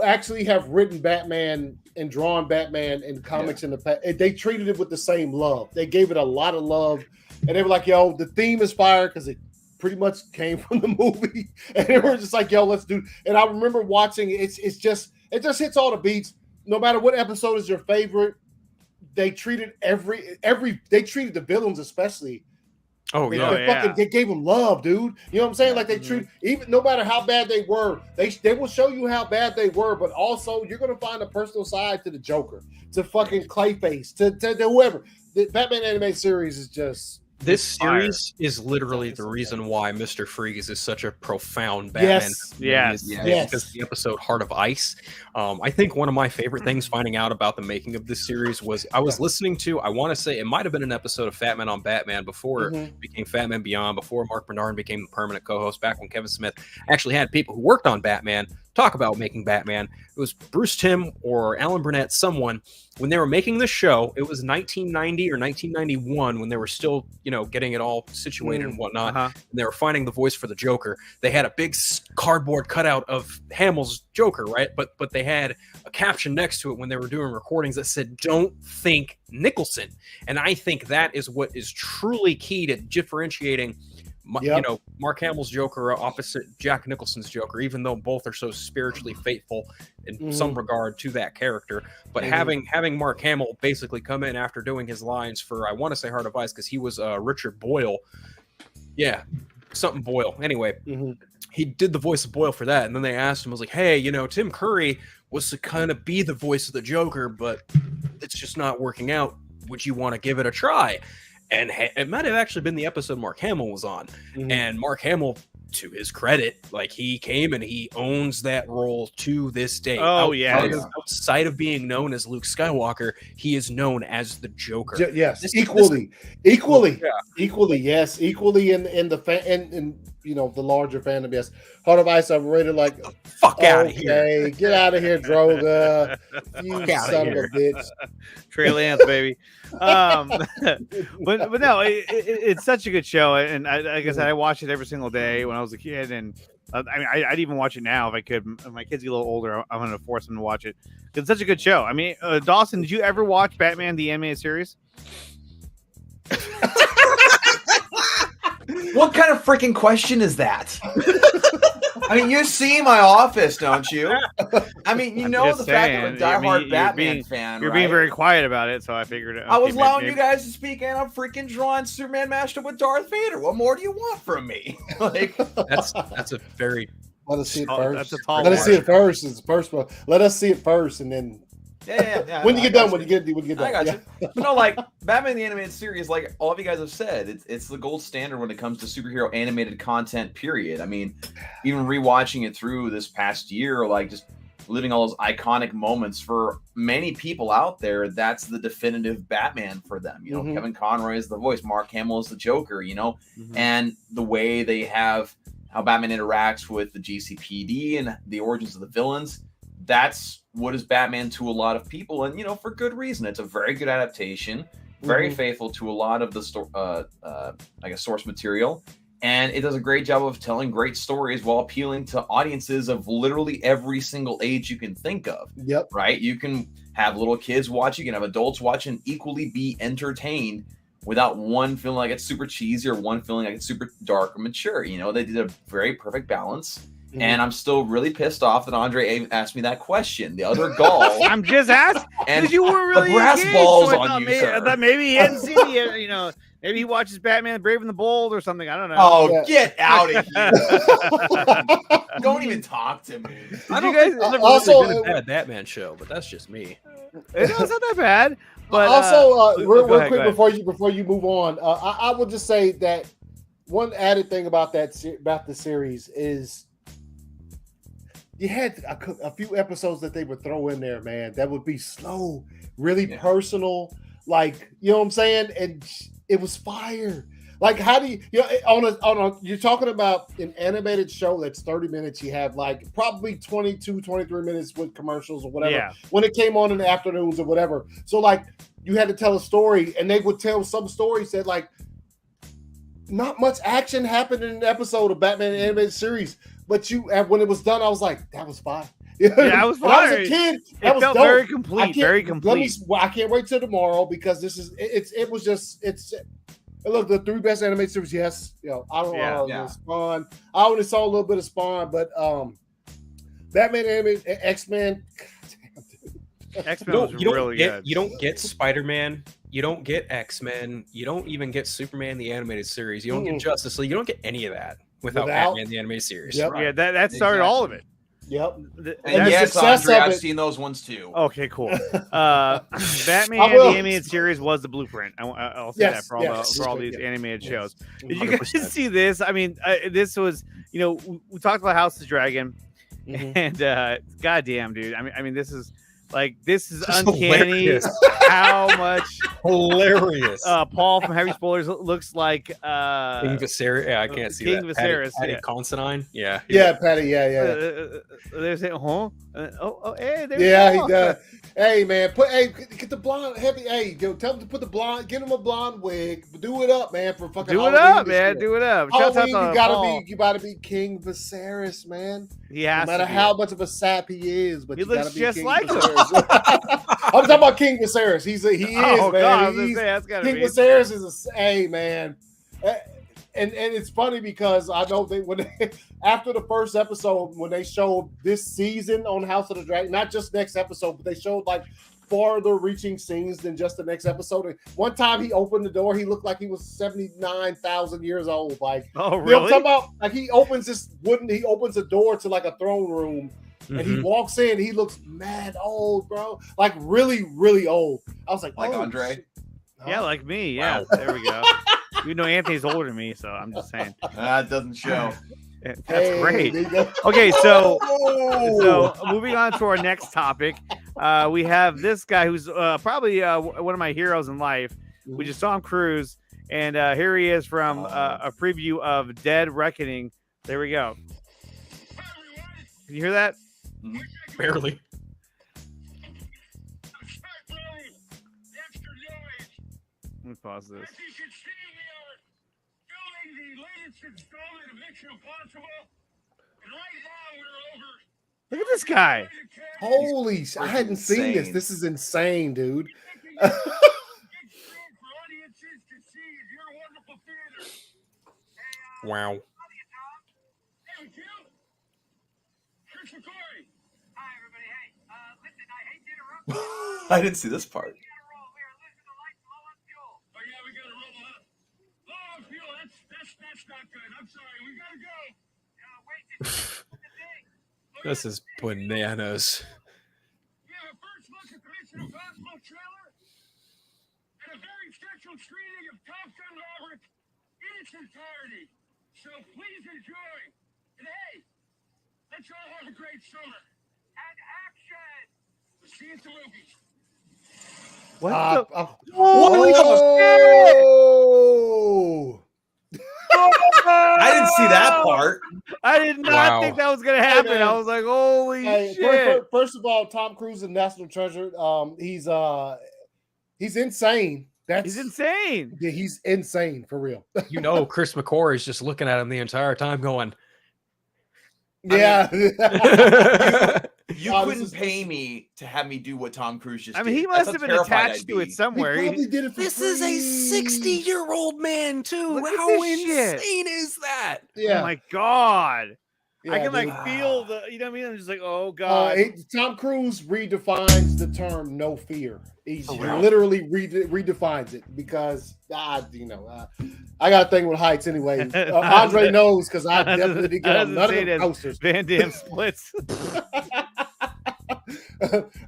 actually have written Batman and drawn Batman in comics in the past. They treated it with the same love. They gave it a lot of love, and they were like, "Yo, the theme is fire," because it pretty much came from the movie, and they were just like, "Yo, let's do." And I remember watching it. It just hits all the beats. No matter what episode is your favorite, they treated they treated the villains especially. Oh yeah, they gave them love, dude. You know what I'm saying? Like they treat even no matter how bad they were, they will show you how bad they were, but also you're gonna find a personal side to the Joker, to fucking Clayface, to whoever. The Batman animated series is just. This series is literally the reason why Mr. Freeze is such a profound Batman. Yes. Because the episode Heart of Ice. I think one of my favorite things finding out about the making of this series was I was listening to, I want to say it might have been an episode of Fat Man on Batman before it became Fat Man Beyond, before Mark Bernard became the permanent co-host, back when Kevin Smith actually had people who worked on Batman talk about making Batman. It was Bruce Timm or Alan Burnett, someone. When they were making the show, it was 1990 or 1991 when they were still, getting it all situated and whatnot. And they were finding the voice for the Joker. They had a big cardboard cutout of Hamill's Joker, right? But they had a caption next to it when they were doing recordings that said, "Don't think Nicholson." And I think that is what is truly key to differentiating Mark Hamill's Joker opposite Jack Nicholson's Joker, even though both are so spiritually faithful in some regard to that character. But having Mark Hamill basically come in after doing his lines for, I want to say Heart of Ice, because he was Richard Boyle. Yeah, something Boyle. Anyway, he did the voice of Boyle for that. And then they asked him, I was like, hey, Tim Curry was to kind of be the voice of the Joker, but it's just not working out. Would you want to give it a try? And it might have actually been the episode Mark Hamill was on. And Mark Hamill, to his credit, like he came and he owns that role to this day. Outside of being known as Luke Skywalker, he is known as the Joker. Yes, equally. Yes, equally in the and the larger fandom. Yes, Heart of Ice. I'm rated like fuck out of here. Get out of here, Droga. You son of a bitch. Trey Lance, baby. But no, it's such a good show, and like I said, I watched it every single day when I was a kid, and I'd even watch it now if I could. If my kids get a little older, I'm going to force them to watch it. It's such a good show. I mean, Dawson, did you ever watch Batman the animated series? What kind of freaking question is that? I mean, you see my office, don't you? I mean, the fact that I'm a diehard Batman fan. You're being very quiet about it, so I figured. I was allowing you guys to speak, and I'm freaking drawing Superman mashed up with Darth Vader. What more do you want from me? Like, that's a very. Let us see it first. That's a tall. Let us see it first. It's the first one. Let us see it first, and then. Yeah. When you get done. I got you. But no, like Batman the Animated Series, like all of you guys have said, it's the gold standard when it comes to superhero animated content, period. I mean, even rewatching it through this past year, like just living all those iconic moments for many people out there, that's the definitive Batman for them. Kevin Conroy is the voice, Mark Hamill is the Joker, and the way they have how Batman interacts with the GCPD and the origins of the villains. That's what is Batman to a lot of people, and for good reason. It's a very good adaptation, very faithful to a lot of the source material, and it does a great job of telling great stories while appealing to audiences of literally every single age you can think of. Yep. Right? You can have little kids watch, you can have adults watch, and equally be entertained without one feeling like it's super cheesy or one feeling like it's super dark or mature. They did a very perfect balance. And I'm still really pissed off that Andre asked me that question. The other gall. I'm just asking because you weren't really the brass engaged, balls so on you, sir. I thought maybe he hadn't seen it. Maybe he watches Batman: Brave and the Bold or something. I don't know. Oh, get out of here! Don't even talk to me. I don't think there's also been a bad Batman show, but that's just me. It's not that bad. But also, real quick before you move on, I will just say that one added thing about the series is. You had a few episodes that they would throw in there, man, that would be slow, really personal, like, you know what I'm saying? And it was fire. Like, how do you on a you're talking about an animated show that's 30 minutes, you have like probably 22, 23 minutes with commercials or whatever. Yeah. When it came on in the afternoons or whatever. So like you had to tell a story, and they would tell some stories that like not much action happened in an episode of Batman animated series, but when it was done, I was like, that was fine. Yeah, I was fine. When I was a kid, that was felt dope. very complete. Very complete. I can't wait till tomorrow because look, the 3 best animated series. Yes, I don't know. Spawn. I only saw a little bit of Spawn, but Batman animated, X-Men. X-Men was really good. You don't get Spider-Man. You don't get X-Men. You don't even get Superman the animated series. You don't get Justice League. You don't get any of that without Batman the animated series. Yep. Yeah, that started all of it. Yep. And yes, Andre, I've seen those ones too. Okay, cool. Batman the animated series was the blueprint. I'll say that for all these animated shows. Did you guys see this? I mean, this was, we talked about House of the Dragon, and goddamn, dude. I mean, this is uncanny. Hilarious. How much hilarious. Paul from Heavy Spoilers looks like King Viserys. Yeah, I can't see King that. Viserys. Patty Considine. Yeah. Patty. Yeah. There's it. Hey, there. Yeah, he does. Hey, man, get the blonde heavy. Hey, tell him to put the blonde. Get him a blonde wig. Do it up, man. For fucking. Do it Halloween up, man. Do it up. Halloween, you gotta be King Viserys, man. He has no matter how much of a sap he is, but he looks be just King like him. I'm talking about King Viserys. He is, man. God, King be. Viserys is man. And it's funny because I know after the first episode, when they showed this season on House of the Dragon, not just next episode, but they showed like farther reaching scenes than just the next episode. And one time he opened the door, he looked like he was 79,000 years old. Like, oh really? I'm talking about, like, he opens a door to like a throne room. And he walks in, he looks mad old, bro. Like really, really old. I was like Andre? Shit. Yeah, like me. Yeah, there we go. You know, Anthony's older than me, so I'm just saying. That doesn't show. That's great. Okay, so moving on to our next topic, we have this guy who's probably one of my heroes in life, which is Tom Cruise, and here he is from a preview of Dead Reckoning. There we go. Can you hear that? Barely. Let me pause this. As you can see, we are filming the latest installment of Mission Impossible. And right now we're over. Look at this guy. Holy shit. I hadn't seen this. This is insane, dude. Wow. I didn't see this part. This is bananas. We have a first look at the Mission Impossible trailer and a very special screening of Top Gun Maverick in its entirety. So please enjoy. And hey, let's all have a great summer. And action! We'll see you at the movies. What Oh! I didn't see that part. I did not think that was gonna happen. I was like, "Holy shit!" First of all, Tom Cruise is National Treasure. He's insane. He's insane. Yeah, he's insane for real. Chris McCord is just looking at him the entire time, going, "Yeah." You couldn't pay me to have me do what Tom Cruise just did. He must have been attached to it somewhere. He probably did it for "This free. is a 60-year-old man too. Look at How this insane is that?" Yeah. Oh my god. Yeah, I can dude. feel the, you know what I mean? I'm just like, oh god. Tom Cruise redefines the term "no fear." He real? literally redefines it because I got a thing with heights anyway. Andre knows because I definitely did get on none of the posters. Van Damme splits.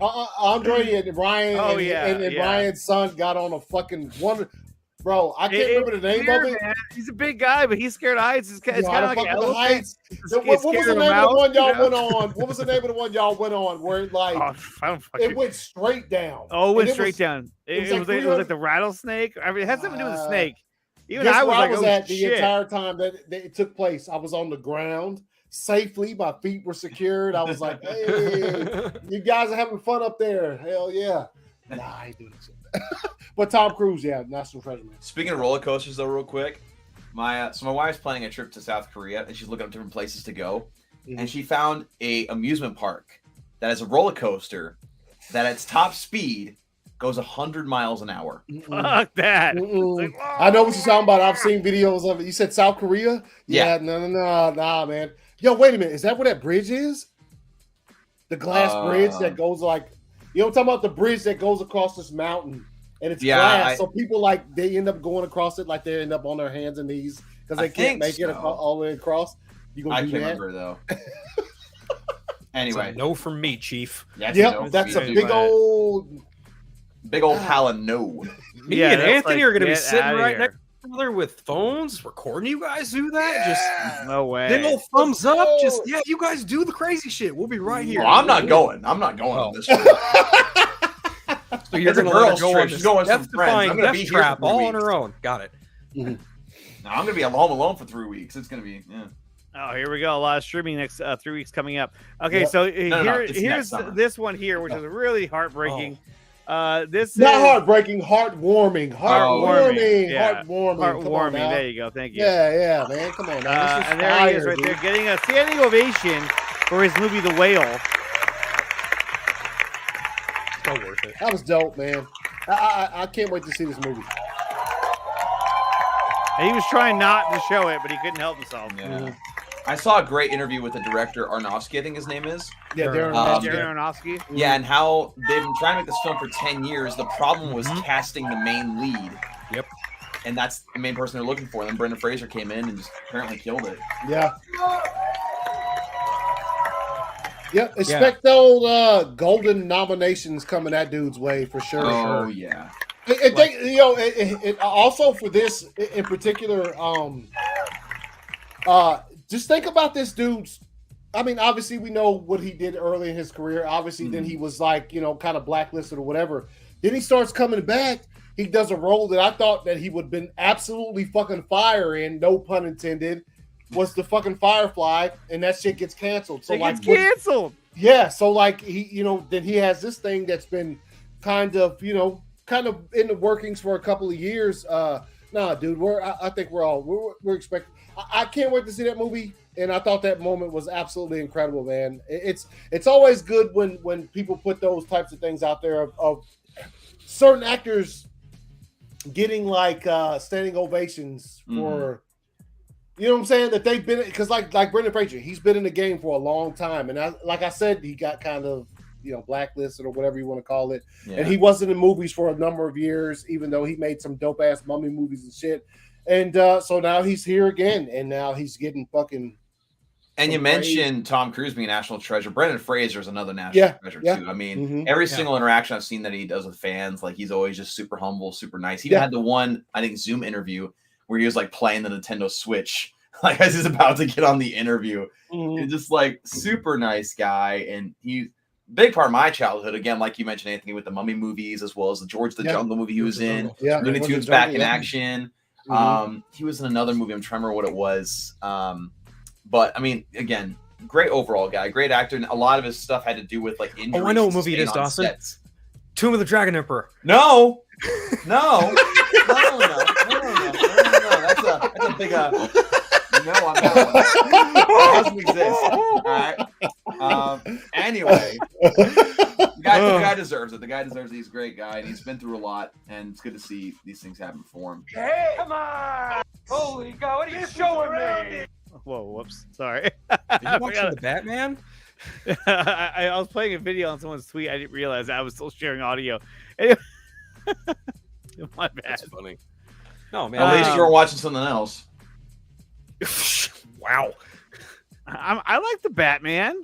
Andre and Ryan and yeah. Ryan's son got on a fucking one. Bro, I can't remember the name of it. Man. He's a big guy, but he's scared of heights. It's kind of like an elephant. Heights. What was the name of the one y'all went on? What was the name of the one y'all went on where it went straight down? Oh, it went straight down. It was like the rattlesnake. I mean, it had something to do with the snake. Even Guess I was where like, I was oh, at the shit. entire time that it took place. I was on the ground safely. My feet were secured. I was like, hey, you guys are having fun up there. Hell yeah. Nah, I ain't doing shit. But Tom Cruise, yeah, National Treasure, man. Speaking of roller coasters, though, real quick, my wife's planning a trip to South Korea, and she's looking up different places to go, and she found a amusement park that is a roller coaster that at its top speed goes 100 miles an hour. Fuck that. Like, I know what you're talking about. I've seen videos of it. You said South Korea? Yeah. No, nah, man. Yo, wait a minute. Is that where that bridge is? The glass bridge that goes like, you know what I'm talking about? The bridge that goes across this mountain. And it's glass. So people they end up going across it like they end up on their hands and knees because they can't make it all the way across. You gonna do that? I can't remember though. Anyway, no from me, Chief. That's a big old pile of no. Me and Anthony are going to be sitting right next to each other with phones, recording you guys do that. Just no way. Big old thumbs up. Just you guys do the crazy shit. We'll be right here. Well, I'm not going on this trip. So you're going to let her go on this death-defying death trap all on her own. Got it. No, I'm going to be home alone for 3 weeks. It's going to be Oh, here we go. A lot of streaming next 3 weeks coming up. Okay, so here's this one here, which is really heartbreaking. This not is heartbreaking, heartwarming. Heartwarming. There you go. Thank you. Yeah, man. Come on, man. And there he is right there, getting a standing ovation for his movie The Whale. So worth it. That was dope, man. I can't wait to see this movie. And he was trying not to show it, but he couldn't help himself. Yeah. I saw a great interview with the director Aronofsky, I think his name is. Yeah, Darren Aronofsky. Yeah, and how they've been trying to make this film for 10 years. The problem was casting the main lead. Yep. And that's the main person they're looking for. And then Brendan Fraser came in and just apparently killed it. Yeah. Yep. Expect those golden nominations coming that dude's way for sure. Oh, yeah. I think, it also for this in particular, just think about this dude's. I mean, obviously, we know what he did early in his career. Obviously, then he was like, kind of blacklisted or whatever. Then he starts coming back. He does a role that I thought that he would have been absolutely fucking fire in, no pun intended, was the fucking Firefly, and that shit gets canceled. So gets canceled. Yeah. So like he, then he has this thing that's been kind of in the workings for a couple of years. Nah, dude, I think we're expecting. I can't wait to see that movie, and I thought that moment was absolutely incredible, man. It's always good when people put those types of things out there of certain actors getting like standing ovations for, you know what I'm saying, that they've been, because like Brendan Fraser, he's been in the game for a long time, and like I said, he got kind of blacklisted or whatever you want to call it, and he wasn't in movies for a number of years, even though he made some dope ass mummy movies and shit. And so now he's here again, and now he's getting fucking. And you mentioned Tom Cruise being a national treasure. Brendan Fraser is another national treasure too. I mean, every single interaction I've seen that he does with fans, like he's always just super humble, super nice. He even had the one, I think, Zoom interview where he was like playing the Nintendo Switch, like as he's about to get on the interview. He's just like super nice guy, and he's big part of my childhood. Again, like you mentioned, Anthony, with the Mummy movies as well as the George the Jungle movie he was in. Looney Tunes back in action. He was in another movie. I'm trying to remember what it was. But I mean, again, great overall guy, great actor, and a lot of his stuff had to do with like injuries. Oh, I know what movie it is, Dawson. Sets. Tomb of the Dragon Emperor. No. That's a big no on that one. It doesn't exist. All right. Anyway, the guy deserves it. The guy deserves it. He's a great guy, and he's been through a lot, and it's good to see these things happen for him. Hey, come on! Holy God, what are you showing me? Whoa, whoops. Sorry. Did you watch the Batman? I was playing a video on someone's tweet. I didn't realize I was still sharing audio. My bad. That's funny. No, man. At least you were watching something else. Wow. I like the Batman.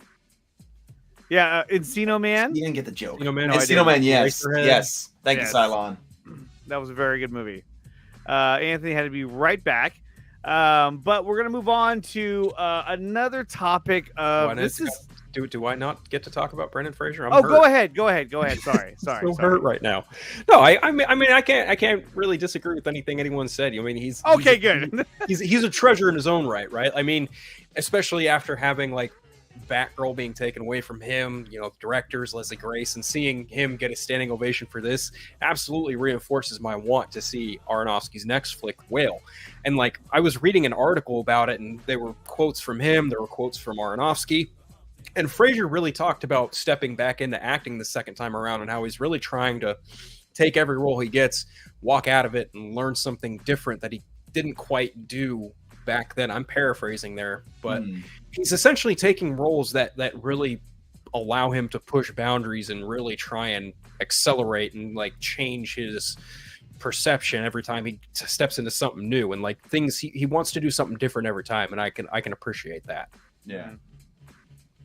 Yeah, Encino Man. You didn't get the joke. Encino Man, yes. Thank you, Cylon. That was a very good movie. Anthony had to be right back. But we're going to move on to another topic of Do I not get to talk about Brendan Fraser? I'm Oh, hurt. go ahead. Sorry. So hurt right now. No, I mean, I can't really disagree with anything anyone said. I mean, he's good. He's a treasure in his own right? I mean, especially after having like Batgirl being taken away from him, directors Leslie Grace, and seeing him get a standing ovation for this absolutely reinforces my want to see Aronofsky's next flick, Whale. And like, I was reading an article about it, and there were quotes from him, there were quotes from Aronofsky. And Fraser really talked about stepping back into acting the second time around and how he's really trying to take every role he gets, walk out of it, and learn something different that he didn't quite do back then. I'm paraphrasing there, but he's essentially taking roles that really allow him to push boundaries and really try and accelerate and like change his perception every time he steps into something new. And like things, he wants to do something different every time, and I can appreciate that. Yeah.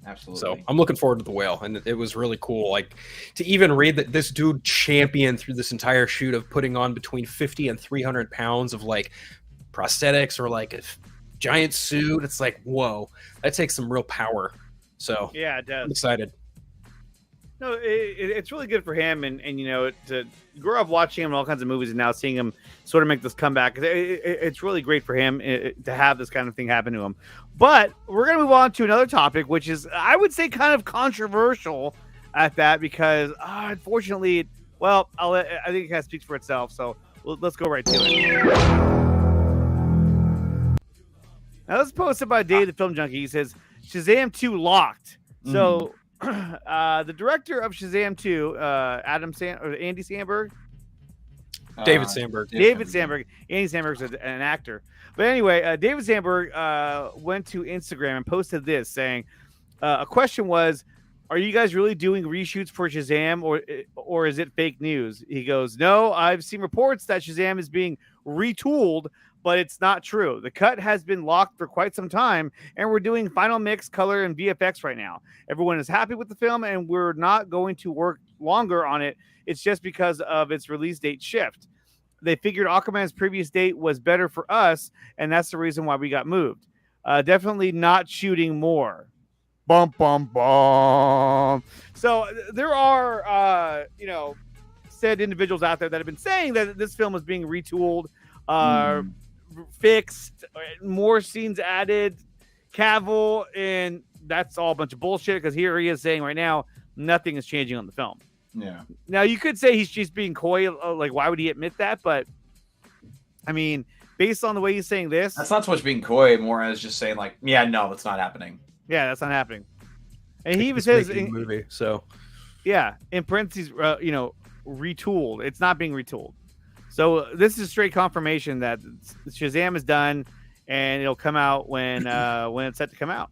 Absolutely. So I'm looking forward to The Whale, and it was really cool. Like to even read that this dude championed through this entire shoot of putting on between 50 and 300 pounds of like prosthetics or like a giant suit. It's like, whoa, that takes some real power. So Yeah, it does. I'm excited. No, it's really good for him, and to grow up watching him in all kinds of movies and now seeing him sort of make this comeback. It's really great for him to have this kind of thing happen to him. But we're going to move on to another topic, which is, I would say, kind of controversial at that, because unfortunately, I think it kind of speaks for itself. So let's go right to it. Now, this is posted by Dave the Film Junkie. He says, Shazam 2 locked. So the director of Shazam 2, Andy Samberg? David Sandberg. David Sandberg. Andy Samberg's an actor. But anyway, David Sandberg went to Instagram and posted this saying, a question was, are you guys really doing reshoots for Shazam, or is it fake news? He goes, no, I've seen reports that Shazam is being retooled, but it's not true. The cut has been locked for quite some time, and we're doing final mix, color, and VFX right now. Everyone is happy with the film, and we're not going to work longer on it. It's just because of its release date shift. They figured Aquaman's previous date was better for us, and that's the reason why we got moved. Definitely not shooting more. Bum, bum, bum. So there are, said individuals out there that have been saying that this film is being retooled, fixed, more scenes added, Cavill, and that's all a bunch of bullshit, because here he is saying right now nothing is changing on the film. Yeah. Now you could say he's just being coy, like why would he admit that? But I mean, based on the way he's saying this, that's not so much being coy, more as just saying like, yeah, no, that's not happening. Yeah, that's not happening. And he even says in movie, so yeah, in parentheses, retooled. It's not being retooled. So this is straight confirmation that Shazam is done, and it'll come out when it's set to come out.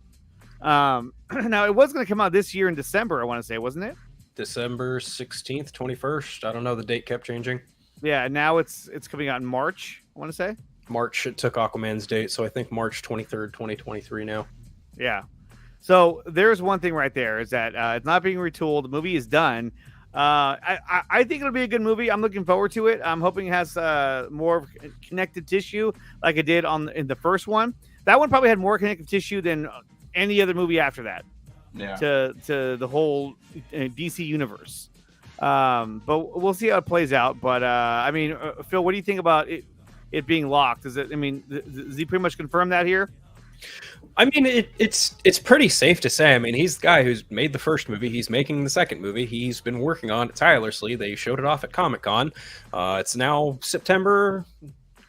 Now it was going to come out this year in December, I want to say, wasn't it? December 16th, 21st. I don't know. The date kept changing. Yeah, now it's coming out in March, I want to say. March, it took Aquaman's date, so I think March 23rd, 2023 now. Yeah. So there's one thing right there, is that it's not being retooled. The movie is done. I think it'll be a good movie. I'm looking forward to it. I'm hoping it has more connective tissue like it did in the first one. That one probably had more connective tissue than any other movie after that. Yeah. To the whole DC universe. But we'll see how it plays out. But I mean, Phil, what do you think about it being locked? Does he pretty much confirm that here? I mean, it's pretty safe to say. I mean, he's the guy who's made the first movie. He's making the second movie. He's been working on it tirelessly. They showed it off at Comic-Con. It's now September,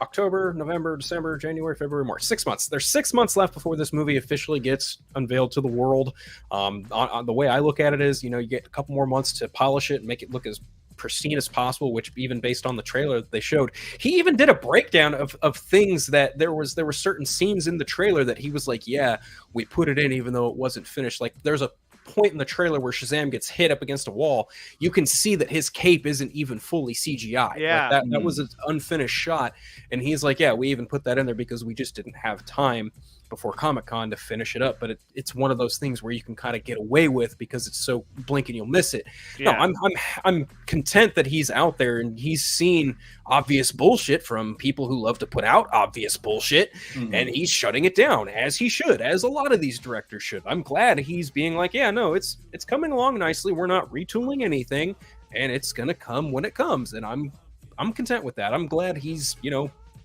October, November, December, January, February, March. 6 months. There's 6 months left before this movie officially gets unveiled to the world. On the way I look at it is, you get a couple more months to polish it and make it look as pristine as possible, which even based on the trailer that they showed, he even did a breakdown of things that there were certain scenes in the trailer that he was like, yeah, we put it in even though it wasn't finished. Like there's a point in the trailer where Shazam gets hit up against a wall. You can see that his cape isn't even fully CGI. Yeah. Like that was an unfinished shot. And he's like, yeah, we even put that in there because we just didn't have time before Comic-Con to finish it up, but it's one of those things where you can kind of get away with because it's so blink and you'll miss it. Yeah. No, I'm content that he's out there and he's seen obvious bullshit from people who love to put out obvious bullshit, and he's shutting it down, as he should, as a lot of these directors should. I'm glad he's being like, yeah, no, it's coming along nicely. We're not retooling anything, and it's gonna come when it comes, and I'm content with that. I'm glad he's,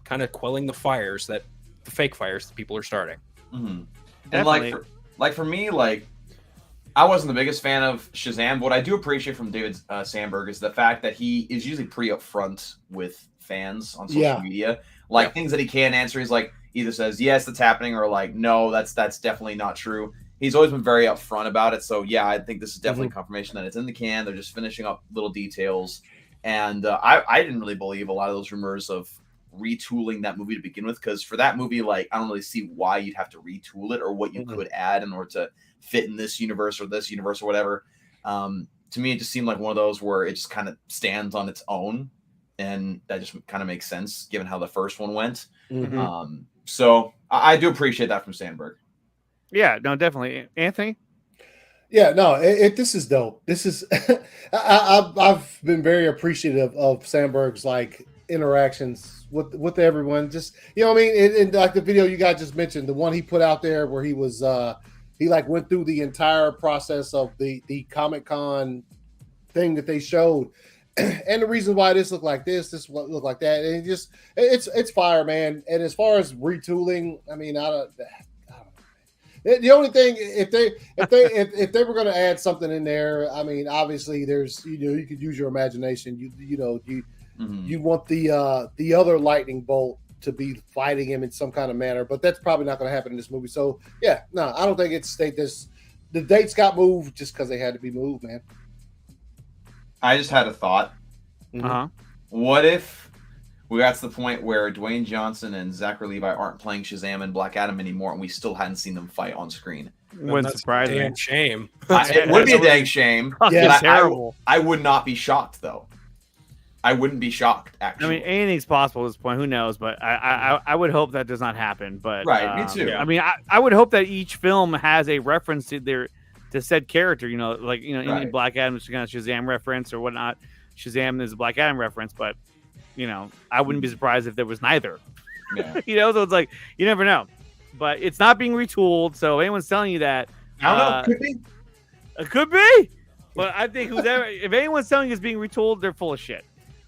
kind of quelling the fake fires that people are starting. And for me, I wasn't the biggest fan of Shazam. What I do appreciate from David Sandberg is the fact that he is usually pretty upfront with fans on social media. Things that he can answer, he's either says yes, that's happening, or no, that's definitely not true. He's always been very upfront about it. So yeah, I think this is definitely confirmation that it's in the can. They're just finishing up little details. And I didn't really believe a lot of those rumors of retooling that movie to begin with, because for that movie, I don't really see why you'd have to retool it or what you could add in order to fit in this universe or whatever. To me, it just seemed like one of those where it just kind of stands on its own, and that just kind of makes sense given how the first one went. So I do appreciate that from Sandberg. Yeah, no, definitely. Anthony? Yeah, no, this is dope. This is I've been very appreciative of Sandberg's interactions with everyone. Just what I mean, and the video you guys just mentioned, the one he put out there where he was he went through the entire process of the Comic-Con thing that they showed, and the reason why this looked like this what looked like that, and it's fire, man. And as far as retooling, I mean, I don't. The only thing, if they were going to add something in there, I mean, obviously there's you could use your imagination. You want the other lightning bolt to be fighting him in some kind of manner, but that's probably not going to happen in this movie. So yeah, no, I don't think it's the dates got moved just because they had to be moved, man. I just had a thought. What if we got to the point where Dwayne Johnson and Zachary Levi aren't playing Shazam and Black Adam anymore, and we still hadn't seen them fight on screen? Wouldn't surprise me. Damn shame. It would be a dang shame. Yeah, terrible. I would not be shocked, though. I wouldn't be shocked, actually. I mean, anything's possible at this point. Who knows? But I would hope that does not happen. But right, me too. I mean, I would hope that each film has a reference to said character. In Black Adam is kind of Shazam reference or whatnot. Shazam is a Black Adam reference, but I wouldn't be surprised if there was neither. Yeah. So it's you never know. But it's not being retooled, so anyone's telling you that, I don't know. Could be. It could be. But I think if anyone's telling you it's being retooled, they're full of shit.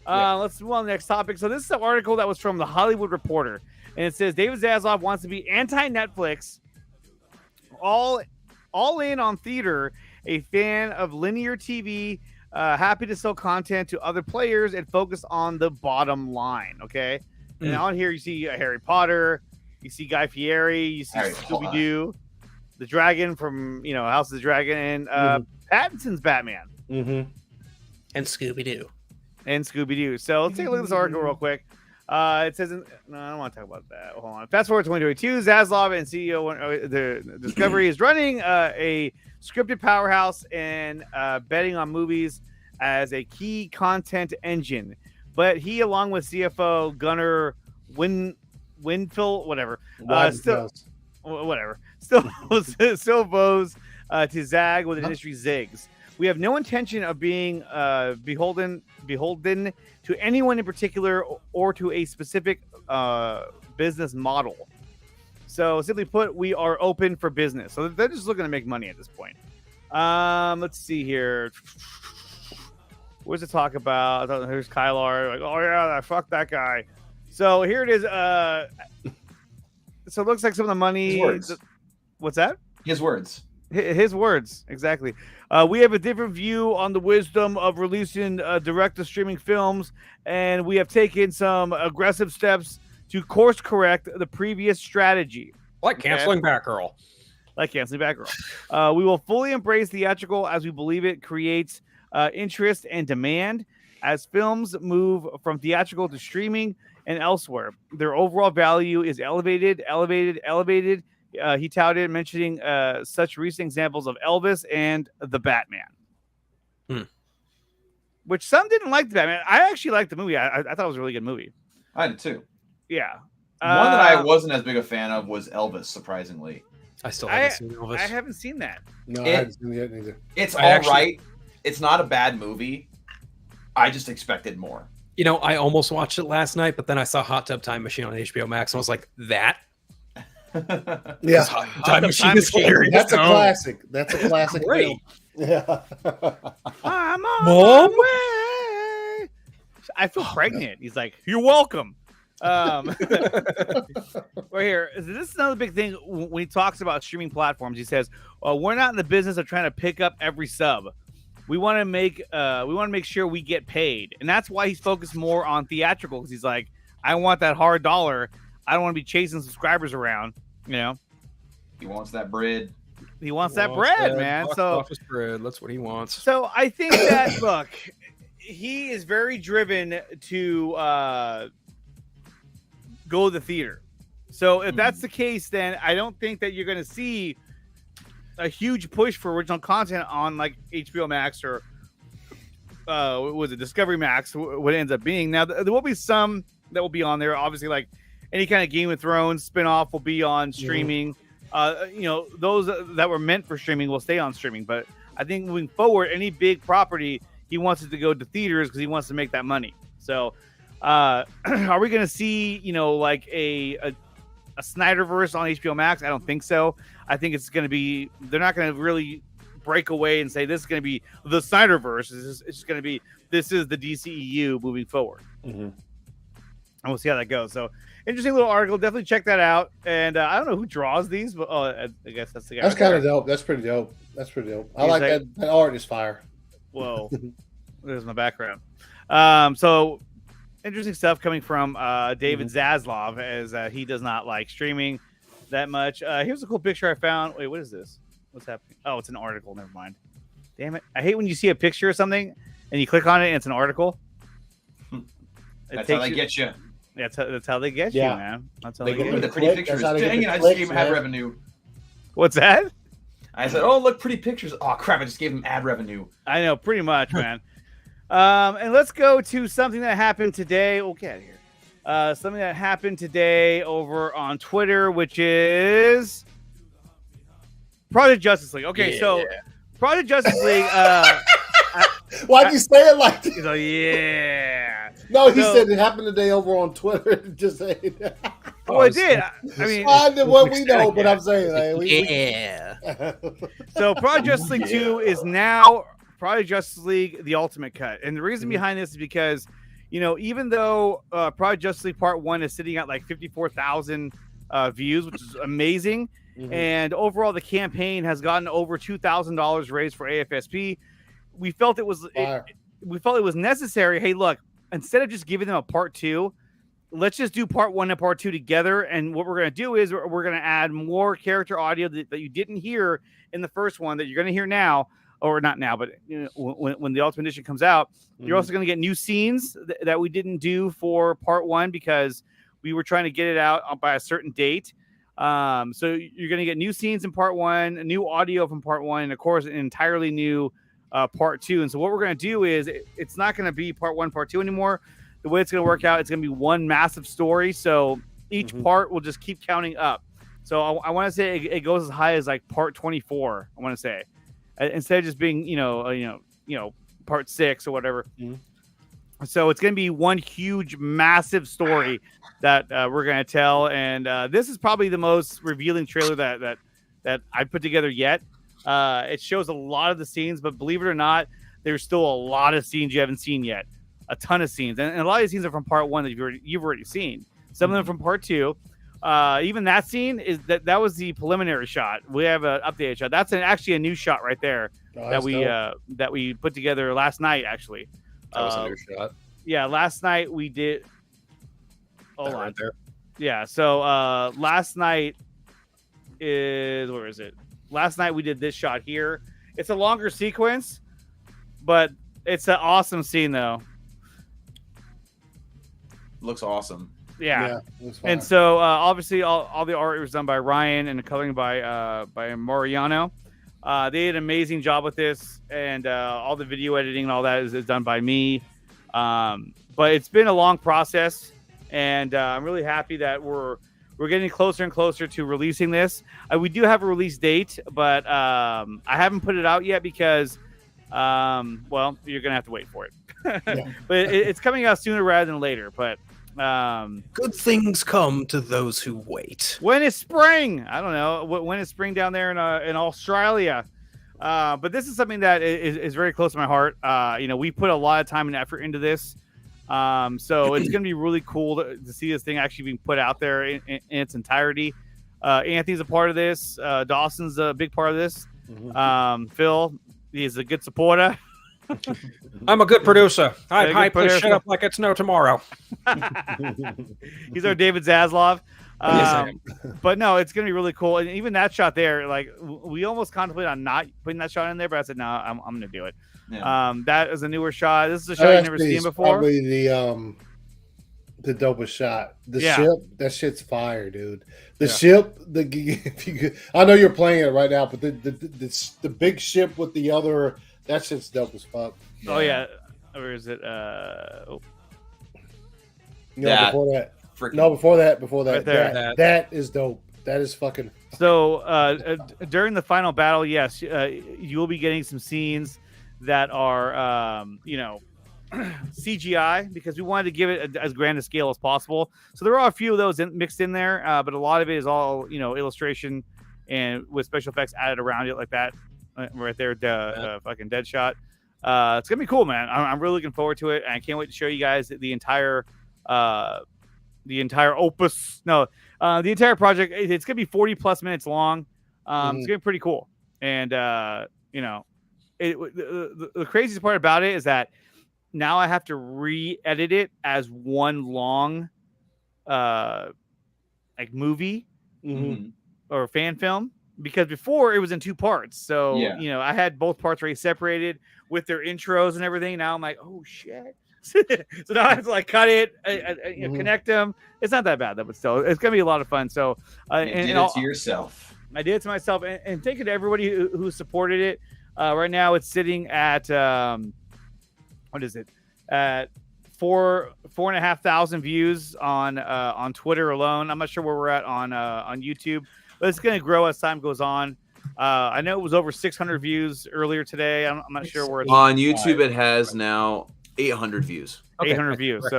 Let's move on to the next topic. So this is an article that was from the Hollywood Reporter, and it says David Zaslav wants to be anti-Netflix, all in on theater, a fan of linear TV, happy to sell content to other players and focus on the bottom line. Okay, and on here you see Harry Potter, you see Guy Fieri, you see Scooby-Doo, the dragon from House of the Dragon, and Pattinson's Batman, and Scooby-Doo. So let's take a look at this article real quick. It says, no, I don't want to talk about that. Hold on. Fast forward to 2022. Zaslav and CEO the Discovery is running a scripted powerhouse and betting on movies as a key content engine. But he, along with CFO Gunnar Winfield, whatever, still vows to zag with industry zigs. We have no intention of being beholden to anyone in particular or to a specific business model. So simply put, we are open for business. So they're just looking to make money at this point. Let's see here. What's it talk about? Here's Kylar. Oh yeah, fuck that guy. So here it is. So it looks like some of the money. What's that? His words. His words, exactly. We have a different view on the wisdom of releasing direct-to-streaming films, and we have taken some aggressive steps to course-correct the previous strategy. Like canceling Batgirl. We will fully embrace theatrical as we believe it creates interest and demand. As films move from theatrical to streaming and elsewhere, their overall value is elevated. He touted, mentioning such recent examples of Elvis and the Batman. Which some didn't like the Batman. I actually liked the movie. I thought it was a really good movie. I did too. Yeah. One that I wasn't as big a fan of was Elvis, surprisingly. I still haven't seen Elvis. I haven't seen that. No, I haven't seen it either. It's all right. It's not a bad movie. I just expected more. You know, I almost watched it last night, but then I saw Hot Tub Time Machine on HBO Max, and I was like, that? Yeah. Hot Tub Machine is hilarious. That's a classic. That's a classic. Great. Yeah. I'm on Mom? my way. I feel pregnant. He's like, you're welcome. Right here. This is another big thing when he talks about streaming platforms. He says, we're not in the business of trying to pick up every sub. We want to make sure we get paid. And that's why he's focused more on theatrical, because he's like, I want that hard dollar. I don't want to be chasing subscribers around, you know. He wants that bread. He wants that bread, man. So office bread. That's what he wants. So I think that look, he is very driven to go to the theater. So if that's the case, then I don't think that you're going to see a huge push for original content on like HBO Max or what was it, Discovery Max, what it ends up being. Now there will be some that will be on there, obviously, like any kind of Game of Thrones spinoff will be on streaming. You know, those that were meant for streaming will stay on streaming, but I think moving forward, any big property, he wants it to go to theaters because he wants to make that money. So are we going to see, you know, like a Snyderverse on HBO Max? I don't think so. I think it's going to be, they're not going to really break away and say this is going to be the Snyderverse. It's just going to be, this is the DCEU moving forward. And we'll see how that goes. So interesting little article. Definitely check that out. And I don't know who draws these, but I guess that's the guy. That's kind of dope. That's pretty dope. That's pretty dope. I like that. That art is fire. Whoa. There's my background. So interesting stuff coming from David Zaslav, as he does not like streaming that much. Here's a cool picture I found. Wait, what is this? What's happening? Oh, it's an article. Never mind. Damn it. I hate when you see a picture or something and you click on it and it's an article. That's how they get you. That's how they get you, man. That's how they get you. The pretty pictures. Dang it, I just gave him ad revenue. What's that? I said, oh, look, pretty pictures. Oh, crap, I just gave him ad revenue. I know, pretty much, man. And let's go to something that happened today. We'll get out of here. Something that happened today over on Twitter, which is Project Justice League. Okay, so Project Justice League. Why'd you say it like that? He's like, yeah. No, he said it happened today over on Twitter. Just saying. Oh, it did. I mean, I did what we know, but I'm saying, like, So Project Justice League 2 is now Project Justice League: The Ultimate Cut, and the reason behind this is because, you know, even though Project Justice League Part 1 is sitting at like 54,000 views, which is amazing, and overall the campaign has gotten over $2,000 raised for AFSP. We felt it was necessary. Hey, look, instead of just giving them a part 2, let's just do part 1 and part 2 together. And what we're going to do is we're going to add more character audio that you didn't hear in the first one that you're going to hear now, or not now, but you know, when the Ultimate Edition comes out, you're also going to get new scenes that we didn't do for part 1 because we were trying to get it out by a certain date. So you're going to get new scenes in part 1, new audio from part 1, and of course, an entirely new part 2. And so what we're going to do is it's not going to be part 1, part 2 anymore. The way it's going to work out, it's going to be one massive story. So each part will just keep counting up. So I want to say it goes as high as like part 24. I want to say, instead of just being part 6 or whatever. So it's going to be one huge, massive story that we're going to tell. And this is probably the most revealing trailer that I put together yet. It shows a lot of the scenes, but believe it or not, there's still a lot of scenes you haven't seen yet. A ton of scenes, and a lot of these scenes are from part 1 that you've already seen. Some of them from part 2. Even that scene that was the preliminary shot. We have an updated shot. That's actually a new shot right there that we put together last night. Actually, that was a new shot. Yeah, last night we did. Hold on. Right there. Yeah. So last night is, where is it? Last night we did this shot here. It's a longer sequence, but it's an awesome scene though. Looks awesome. Yeah. And so obviously all the art was done by Ryan and the coloring by Mariano. They did an amazing job with this, and all the video editing and all that is done by me. But it's been a long process. and I'm really happy that we're getting closer and closer to releasing this. We do have a release date, but I haven't put it out yet because, well, you're gonna have to wait for it. But it's coming out sooner rather than later. But good things come to those who wait. when is spring? I don't know. When is spring down there in Australia? But this is something that is very close to my heart. We put a lot of time and effort into this. So it's going to be really cool to see this thing actually being put out there in its entirety. Anthony's a part of this. Dawson's a big part of this. Phil, he's a good supporter. I'm a good producer. I hype this producer. shit up like it's no tomorrow. He's our David Zaslav. But no, it's going to be really cool. And even that shot there, like we almost contemplated on not putting that shot in there, but I said, no, I'm going to do it. Yeah. That is a newer shot. This is a shot you've never seen before. Probably the dopest shot. The ship, that shit's fire, dude. The ship, I know you're playing it right now, but the big ship with the other, that shit's dope as fuck. Oh yeah, or is it? No, That before that. Freaking No, before that. Right there. That is dope. That is fucking. So during the final battle, yes, you will be getting some scenes that are, CGI because we wanted to give it as grand a scale as possible. So there are a few of those mixed in there, but a lot of it is all illustration and with special effects added around it like that. Right there, fucking dead shot. It's gonna be cool, man. I'm really looking forward to it, and I can't wait to show you guys the entire opus. No, the entire project. It's gonna be 40 plus minutes long. It's gonna be pretty cool, and the craziest part about it is that now I have to re-edit it as one long, movie or fan film. Because before it was in two parts. So, I had both parts already separated with their intros and everything. Now I'm like, oh, shit. So now I have to cut it, connect them. It's not that bad, though, but still, it's going to be a lot of fun. So, you did it to yourself. I did it to myself. And thank you to everybody who supported it. Right now, it's sitting at, what is it? At 4,500 views on Twitter alone. I'm not sure where we're at on YouTube. But it's going to grow as time goes on. I know it was over 600 views earlier today. I'm not sure where it's on YouTube. It has now 800 views. 800 views. Right.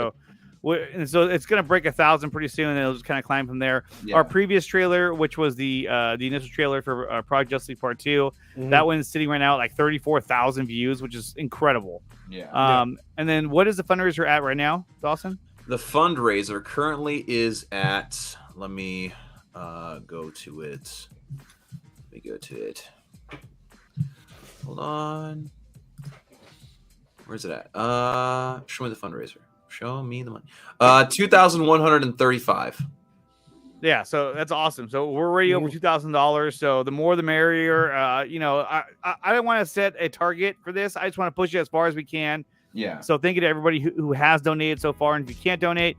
So it's going to break 1,000 pretty soon, and it'll just kind of climb from there. Yeah. Our previous trailer, which was the initial trailer for Project Justice League Part 2, that one's sitting right now at 34,000 views, which is incredible. Yeah. And then what is the fundraiser at right now, Dawson? The fundraiser currently is at. Let me go to it. Hold on. Where's it at? Show me the fundraiser. Show me the money. 2,135. Yeah, so that's awesome. So we're already over $2,000. So the more the merrier. I don't want to set a target for this. I just want to push it as far as we can. Yeah. So thank you to everybody who has donated so far. And if you can't donate,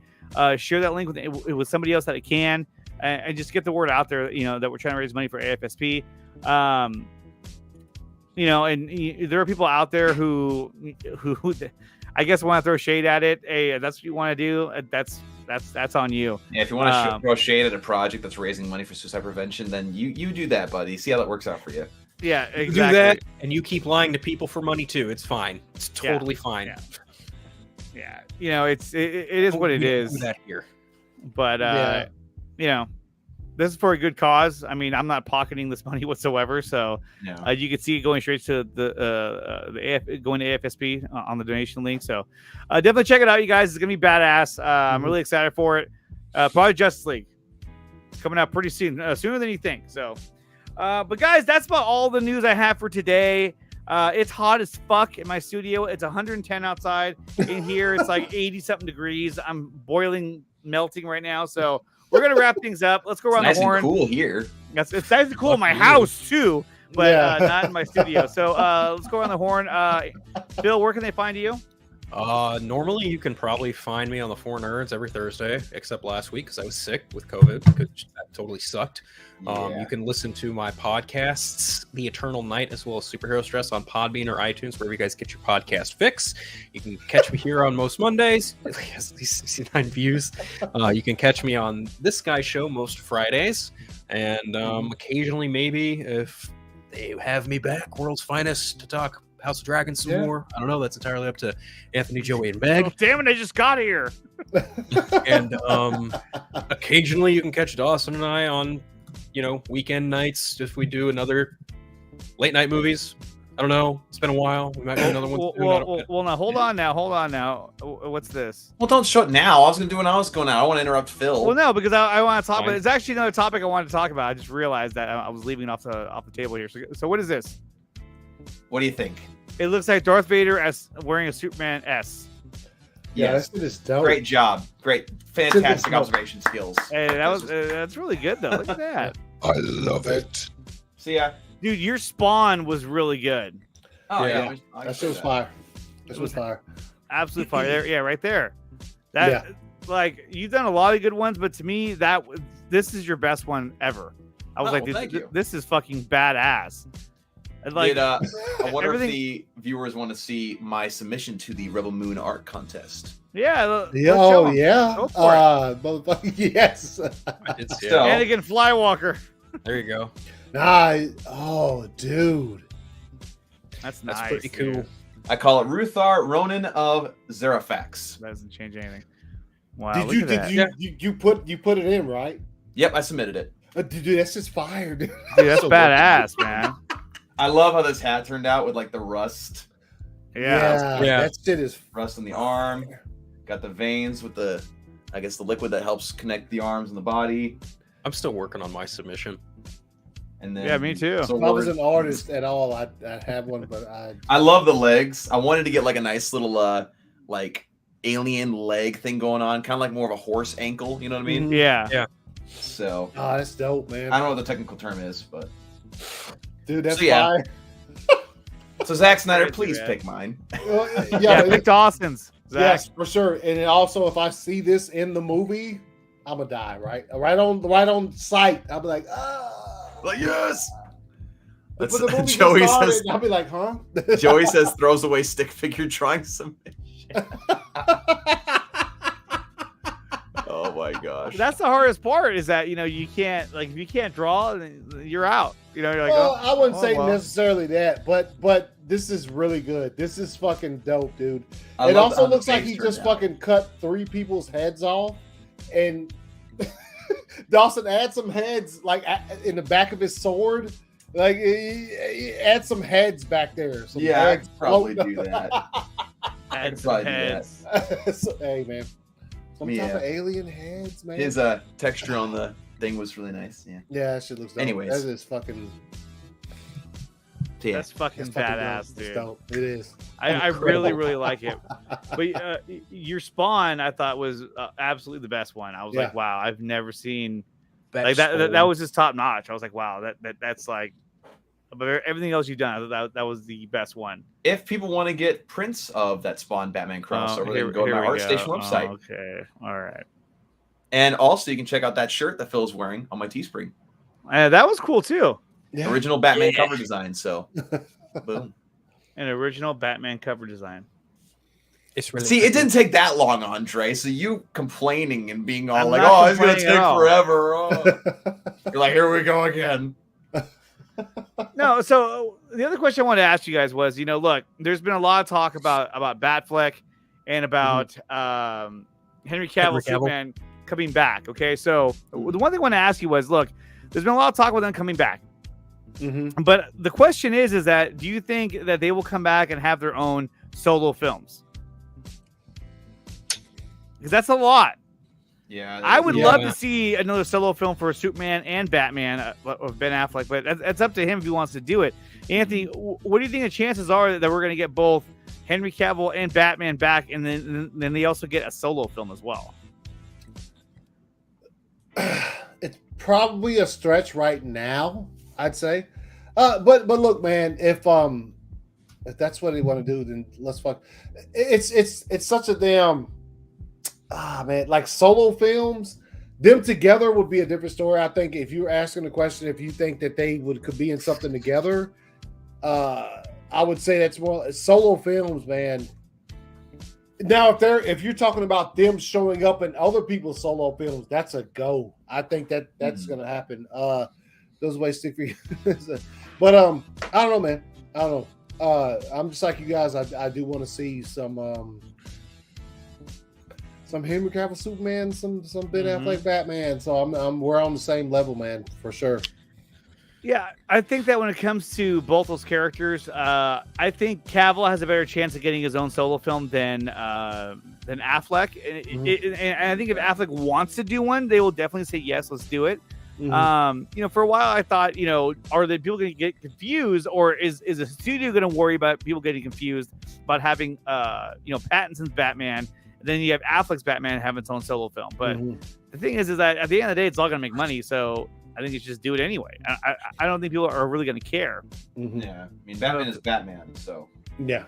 share that link with somebody else that it can. And just get the word out there, that we're trying to raise money for AFSP. And there are people out there who I guess want to throw shade at it. Hey, that's what you want to do. That's on you. Yeah, if you want to throw shade at a project that's raising money for suicide prevention, then you do that, buddy. See how that works out for you. Yeah, exactly. You do that, and you keep lying to people for money too. It's fine. It's totally fine. Yeah. It is what it is. Do that here. But this is for a good cause. I mean, I'm not pocketing this money whatsoever. So you can see it going straight to going to AFSP on the donation link. So definitely check it out, you guys. It's gonna be badass. I'm really excited for it. Project Justice League coming out pretty soon, sooner than you think. So, but guys, that's about all the news I have for today. It's hot as fuck in my studio. It's 110 outside. In here, it's 80 something degrees. I'm boiling, melting right now. So we're gonna wrap things up. Let's go around the horn. Nice and cool here. It's nice and cool in my house too, but not in my studio. So let's go around the horn. Phil, where can they find you? Normally you can probably find me on the Four Nerds every Thursday, except last week because I was sick with COVID, because that totally sucked. You can listen to my podcasts, The Eternal Night, as well as Superhero Stress, on Podbean or iTunes, wherever you guys get your podcast fix. You can catch me here on most Mondays. It has at least 69 views. You can catch me on This Guy Show most Fridays, and occasionally, maybe, if they have me back, World's Finest, to talk House of Dragons some more. I don't know. That's entirely up to Anthony, Joey, and Meg. Oh, damn it! I just got here. And occasionally you can catch Dawson and I on, weekend nights if we do another late night movies. I don't know. It's been a while. We might do another one. Well, now hold on now. What's this? Well, don't show it now. I was gonna do it when I was going out. I don't want to interrupt Phil. Well, no, because I want to talk about. It's actually another topic I wanted to talk about. I just realized that I was leaving off the table here. So what is this? What do you think? It looks like Darth Vader as wearing a Superman S. Yeah, that's what it's dope. Great job. Great, fantastic observation skills. Hey, that's really good though. Look at that. I love it. See ya. Dude, your spawn was really good. Oh yeah. That shit was fire. This was fire. Absolute fire. There, yeah, right there. Like, you've done a lot of good ones, but to me, this is your best one ever. I was this is fucking badass. And like, I wonder if the viewers want to see my submission to the Rebel Moon art contest. Yeah. Oh yeah. Go for it. Yes. I did see So- it. Anakin Flywalker. There you go. Oh, dude. That's That's nice, pretty cool. dude. I call it Ruthar Ronan of Zerafax. That doesn't change anything. Wow. You put it in, right? Yep, I submitted it. Dude, that's just fire, dude. Dude, that's badass, man. I love how this hat turned out with like the rust. Yeah. That shit is Rust on the arm. Got the veins with the liquid that helps connect the arms and the body. I'm still working on my submission. And then Yeah, me too. so if I was an artist at all, I'd have one, but I love the legs. I wanted to get like a nice little like alien leg thing going on, kind of like more of a horse ankle. You know what I mean? Yeah. So that's dope, man. I don't know what the technical term is, but dude, that's So, yeah. fire. so Zack Snyder, Crazy, please man. pick mine. Yeah, pick Dawson's. Zach. Yes, for sure. And then also, if I see this in the movie, I'm gonna die. Right on sight. I'll be like, Like yes. But the movie Joey started, says. I'll be like, huh? Joey says throws away stick figure drawing submission. Oh my gosh. That's the hardest part, is that you can't, if you can't draw, then you're out. You're like, Well, I wouldn't say well. necessarily that, but this is really good. This is fucking dope, dude. I It love also how the looks like face he turned just out. fucking cut 3 people's heads off, and Dawson adds some heads in the back of his sword. Like he adds some heads back there. Some Yeah, I heads could probably floating do that. add could some probably do that. heads. Hey man, some type Yeah. of alien heads, man. His texture on the thing was really nice. Yeah. Yeah, that shit looks dope. Anyways. That is fucking. So, yeah. That's fucking That's fucking badass, dope. It's dude. dope. It is. I really, really like it. But your spawn, I thought, was absolutely the best one. I was like, wow, I've never seen like that. That was just top notch. I was like, wow, that's like, but everything else you've done, that was the best one. If people want to get prints of that Spawn Batman crossover, they here- can go to here my we ArtStation go. website. Oh, okay, all right. And also, you can check out that shirt that Phil's wearing on my Teespring. That was cool too. Yeah. Original Batman cover design. So, boom. An original Batman cover design. It's really See, it didn't take that long, Andre. So you complaining and being all I'm like, not "Oh, it's gonna complaining take at all." forever." Oh. You're like, "Here we go again." No, so the other question I wanted to ask you guys was, look, there's been a lot of talk about Batfleck and about Henry Cavill, Superman coming back. Okay, so the one thing I want to ask you was, look, there's been a lot of talk about them coming back. Mm-hmm. But the question is that do you think that they will come back and have their own solo films? Because that's a lot. Yeah, I would love to see another solo film for Superman and Batman of Ben Affleck, but it's up to him if he wants to do it. Anthony, what do you think the chances are that we're going to get both Henry Cavill and Batman back, and then they also get a solo film as well? It's probably a stretch right now, I'd say. But look, man, if If that's what they want to do, then let's fuck. It's such a damn man. Like solo films, them together would be a different story. I think if you were asking the question, if you think that they could be in something together, I would say that's more solo films, man. Now, if you're talking about them showing up in other people's solo films, that's a go. I think that's gonna happen. Those ways stick for you. But I don't know, man. I don't know. I'm just like you guys. I do want to see some Henry Cavill Superman, some Ben Affleck Batman. So we're on the same level, man, for sure. Yeah, I think that when it comes to both those characters, I think Cavill has a better chance of getting his own solo film than Affleck. And I think if Affleck wants to do one, they will definitely say yes, let's do it. For a while I thought, are the people going to get confused, or is the studio going to worry about people getting confused about having Pattinson's Batman, and then you have Affleck's Batman having its own solo film. But the thing is that at the end of the day, it's all going to make money. So I think you should just do it anyway. I don't think people are really going to care. Yeah, I mean, Batman is Batman, so yeah.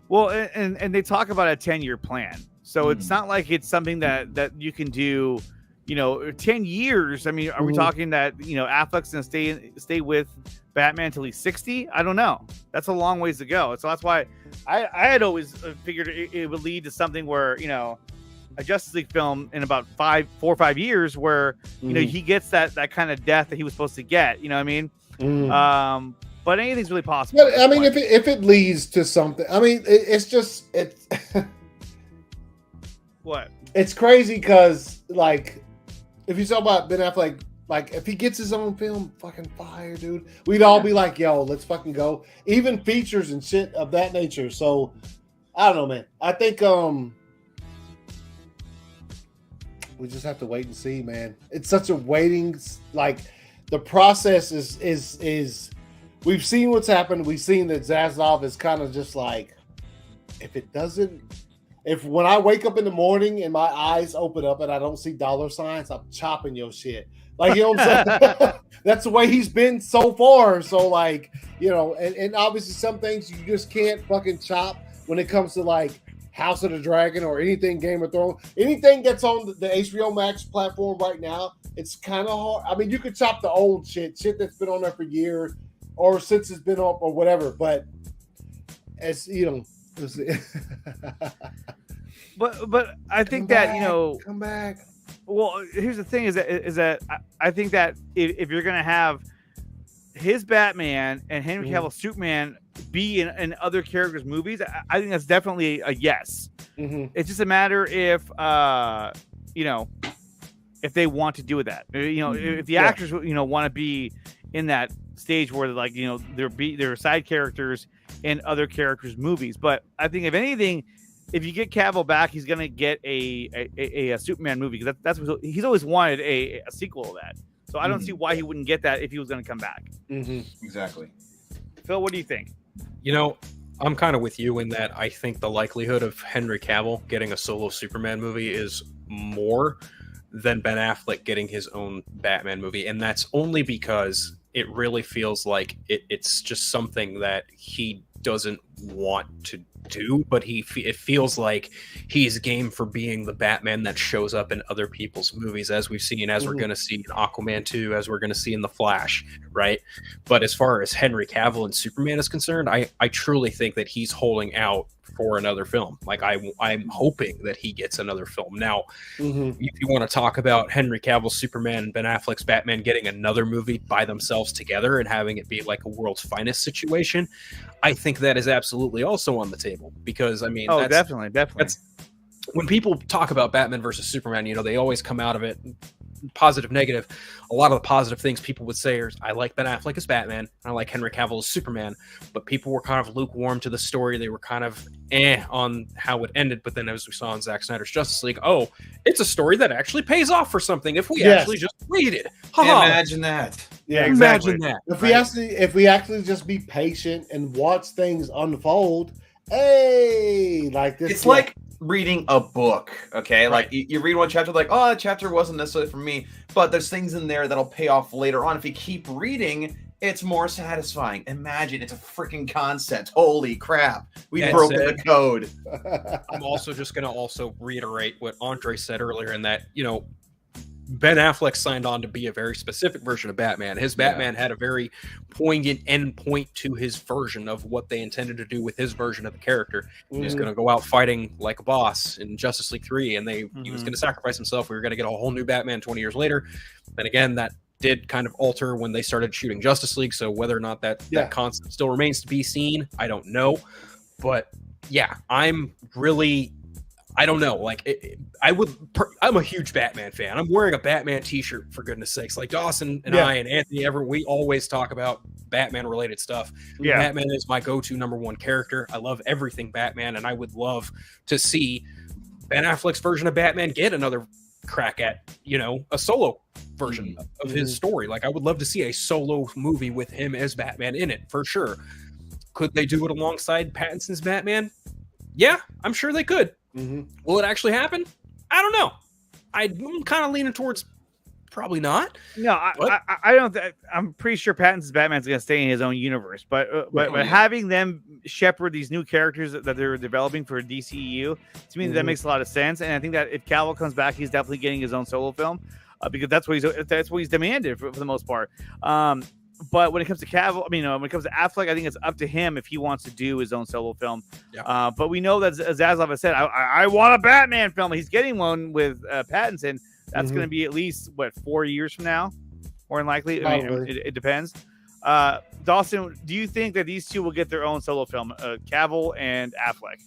Well, and they talk about a 10-year plan, so it's not like it's something that you can do, 10 years. I mean, are we talking that Affleck's going to stay with Batman until he's 60? I don't know. That's a long ways to go. So that's why I had always figured it would lead to something where a Justice League film in about 4 or 5 years where he gets that kind of death that he was supposed to get. You know what I mean? But anything's really possible. But I mean, if it leads to something, I mean, it's what? It's crazy because like if you talk about Ben Affleck, like if he gets his own film, fucking fire, dude. We'd all be like, yo, let's fucking go. Even features and shit of that nature. So I don't know, man. I think we just have to wait and see, man. It's such a waiting, like the process is we've seen what's happened. We've seen that Zaslav is kind of just like, if when I wake up in the morning and my eyes open up and I don't see dollar signs, I'm chopping your shit. Like, you know what I'm saying? That's the way he's been so far. So like, and obviously some things you just can't fucking chop when it comes to like House of the Dragon or anything Game of Thrones. Anything that's on the HBO Max platform right now, it's kind of hard. I mean, you could chop the old shit that's been on there for years or since it's been up or whatever, but as but I think come back. Well, here's the thing: is that I think that if you're gonna have his Batman and Henry Cavill Superman be in other characters' movies, I think that's definitely a yes. It's just a matter if if they want to do that. If the actors want to be in that stage where like they're side characters in other characters' movies. But I think if anything, if you get Cavill back, he's gonna get a Superman movie because that's what he's always wanted a sequel to that. So I don't see why he wouldn't get that if he was going to come back. Exactly. Phil, what do you think? I'm kind of with you in that I think the likelihood of Henry Cavill getting a solo Superman movie is more than Ben Affleck getting his own Batman movie. And that's only because it really feels like it's just something that he doesn't want to do, but it feels like he's game for being the Batman that shows up in other people's movies, as we've seen, as we're going to see in Aquaman 2, as we're going to see in The Flash, right? But as far as Henry Cavill and Superman is concerned, I truly think that he's holding out for another film. Like I'm hoping that he gets another film. Now, if you want to talk about Henry Cavill's Superman and Ben Affleck's Batman getting another movie by themselves together and having it be like a world's finest situation, I think that is absolutely also on the table because definitely. That's when people talk about Batman versus Superman, they always come out of it positive, negative. A lot of the positive things people would say are, I like Ben Affleck as Batman, and I like Henry Cavill as Superman, but people were kind of lukewarm to the story. They were kind of on how it ended, but then as we saw in Zack Snyder's Justice League, it's a story that actually pays off for something if we actually just read it. Imagine that. Yeah, exactly. Imagine that. If we actually just be patient and watch things unfold, like this. It's like reading a book, okay? Right. Like you read one chapter, like, that chapter wasn't necessarily for me, but there's things in there that'll pay off later on. If you keep reading, It's more satisfying. Imagine it's a freaking concept. Holy crap. We've That broken said- the code. I'm also just going to also reiterate what Andre said earlier in that, Ben Affleck signed on to be a very specific version of Batman. His Batman had a very poignant end point to his version of what they intended to do with his version of the character. He was going to go out fighting like a boss in Justice League 3, and he was going to sacrifice himself. We were going to get a whole new Batman 20 years later. Then again, that did kind of alter when they started shooting Justice League, so whether or not that concept still remains to be seen, I don't know. But yeah, I don't know. Like, I'm a huge Batman fan. I'm wearing a Batman t-shirt, for goodness sakes. Like Dawson and I and Anthony Everett, we always talk about Batman related stuff. Yeah. Batman is my go-to number one character. I love everything Batman, and I would love to see Ben Affleck's version of Batman get another crack at, a solo version of his story. Like, I would love to see a solo movie with him as Batman in it, for sure. Could they do it alongside Pattinson's Batman? Yeah, I'm sure they could. Will it actually happen? I don't know. I'm kind of leaning towards probably not. No, I don't. I'm pretty sure Pattinson's Batman's going to stay in his own universe. But having them shepherd these new characters that they're developing for DCEU, to me that makes a lot of sense. And I think that if Cavill comes back, he's definitely getting his own solo film because that's what he's demanded for the most part. But when it comes to Cavill, when it comes to Affleck, I think it's up to him if he wants to do his own solo film. Yeah. But we know that Zaslav has said, I want a Batman film. He's getting one with Pattinson. That's going to be at least, 4 years from now? More than likely. It depends. Dawson, do you think that these two will get their own solo film, Cavill and Affleck?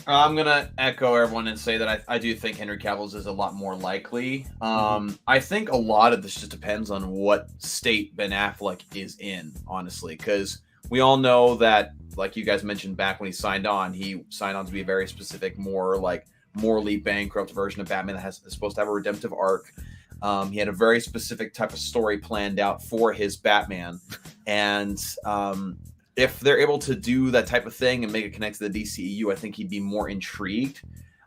I'm going to echo everyone and say that I do think Henry Cavill's is a lot more likely. I think a lot of this just depends on what state Ben Affleck is in, honestly, because we all know that, like you guys mentioned back when he signed on to be a very specific, more like morally bankrupt version of Batman that is supposed to have a redemptive arc. He had a very specific type of story planned out for his Batman. And if they're able to do that type of thing and make it connect to the DCEU, I think he'd be more intrigued.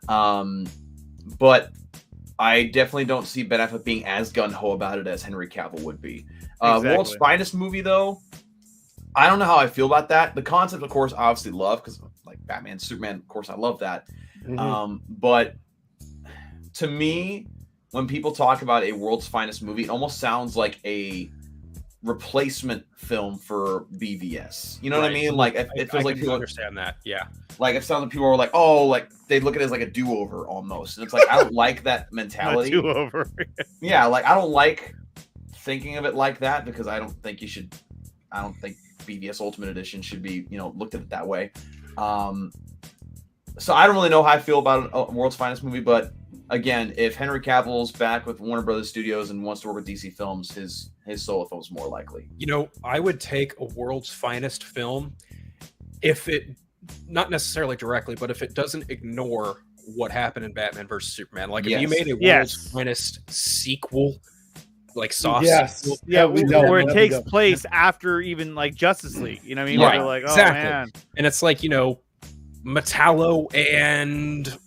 But I definitely don't see Ben Affleck being as gun-ho about it as Henry Cavill would be. Exactly. World's Finest movie, though, I don't know how I feel about that. The concept, of course, I obviously love, because like Batman, Superman, of course, I love that. But to me, when people talk about a World's Finest movie, it almost sounds like a replacement film for BVS. You know what I mean? Like it feels like people understand that. Yeah. Like it sounds like people are like, oh, like they look at it as like a do-over almost. And it's like, I don't like that mentality. Do-over. Yeah, like I don't like thinking of it like that, because I don't think BVS Ultimate Edition should be, looked at it that way. So I don't really know how I feel about a World's Finest movie, but again, if Henry Cavill's back with Warner Brothers Studios and wants to work with DC Films, his solo film is more likely. I would take a World's Finest film if it, not necessarily directly, but if it doesn't ignore what happened in Batman versus Superman. Like if you made a World's Finest sequel, like sequel, where it takes place after even like Justice League. You know what I mean? Right. They're like, oh exactly. man. And it's like, Metallo and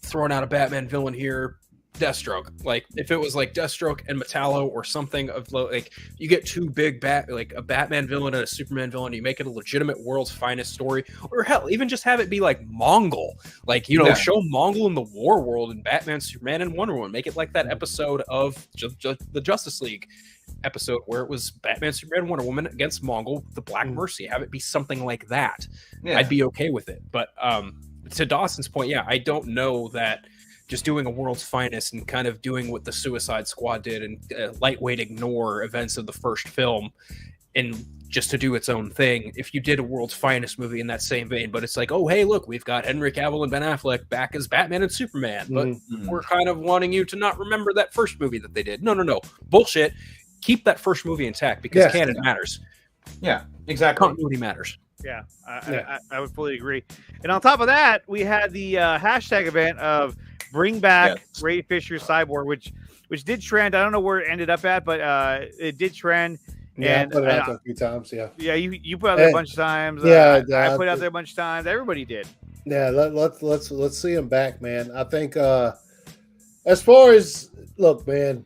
throwing out a Batman villain here, Deathstroke. Like if it was like Deathstroke and Metallo or something of like, you get two big like a Batman villain and a Superman villain, you make it a legitimate World's Finest story, or hell, even just have it be like Mongol, like show Mongol in the war world and Batman, Superman, and Wonder Woman. Make it like that episode of the Justice League episode where it was Batman, Superman, Wonder Woman against Mongol, the Black Mercy. Have it be something like that. I'd be okay with it. But to Dawson's point, I don't know that just doing a World's Finest and kind of doing what the Suicide Squad did and lightweight ignore events of the first film and just to do its own thing. If you did a World's Finest movie in that same vein, but it's like, oh, hey, look, we've got Henry Cavill and Ben Affleck back as Batman and Superman, but we're kind of wanting you to not remember that first movie that they did. No. Bullshit. Keep that first movie intact because canon matters. Yeah, exactly. Continuity matters. Yeah, I would fully agree. And on top of that, we had the hashtag event of Bring Back Ray Fisher Cyborg, which did trend. I don't know where it ended up at, but it did trend. Yeah, and I put it out there a few times. Yeah, you put it out there a bunch of times. I put it out there a bunch of times. Everybody did. Yeah, let's see him back, man. I think as far as look, man,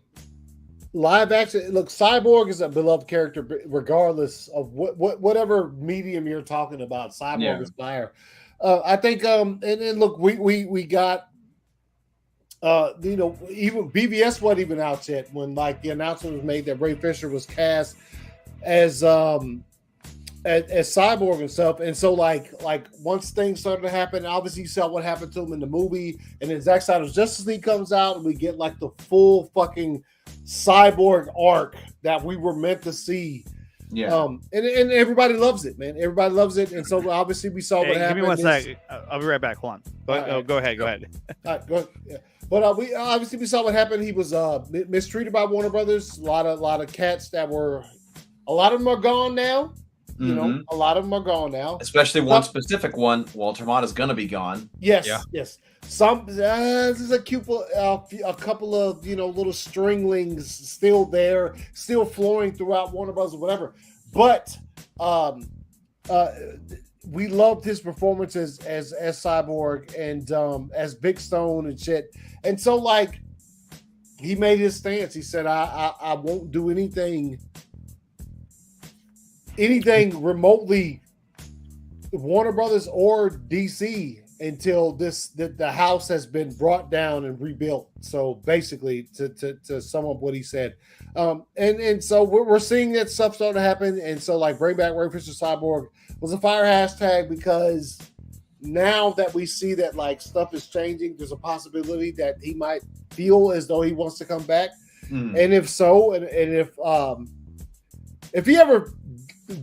live action. Look, Cyborg is a beloved character, regardless of whatever medium you're talking about. Cyborg is fire. I think. And look, we got. Even BVS wasn't even out yet when like the announcement was made that Ray Fisher was cast as Cyborg and stuff. And so like once things started to happen, obviously you saw what happened to him in the movie, and then Zack Snyder's Justice League comes out, and we get like the full fucking Cyborg arc that we were meant to see. Yeah. And everybody loves it, man. Everybody loves it. And so obviously we saw what happened. Give me one sec. I'll be right back. Hold on. Go ahead. Go ahead. All right, go ahead. Yeah. But we saw what happened. He was mistreated by Warner Brothers. A lot of cats that were, a lot of them are gone now. You know, a lot of them are gone now. Especially one specific one. Walter Mott is going to be gone. Yes, yes. Some this is a couple of little stringlings still there, still flowing throughout Warner Brothers or whatever. But we loved his performance as Cyborg and as Big Stone and shit. And so like he made his stance. He said, I won't do anything remotely Warner Brothers or DC until the house has been brought down and rebuilt. So basically, to sum up what he said, and so we're seeing that stuff starting to happen. And so like bring back Ray Fisher Cyborg was a fire hashtag, because now that we see that like stuff is changing, there's a possibility that he might feel as though he wants to come back. And if so, and if he ever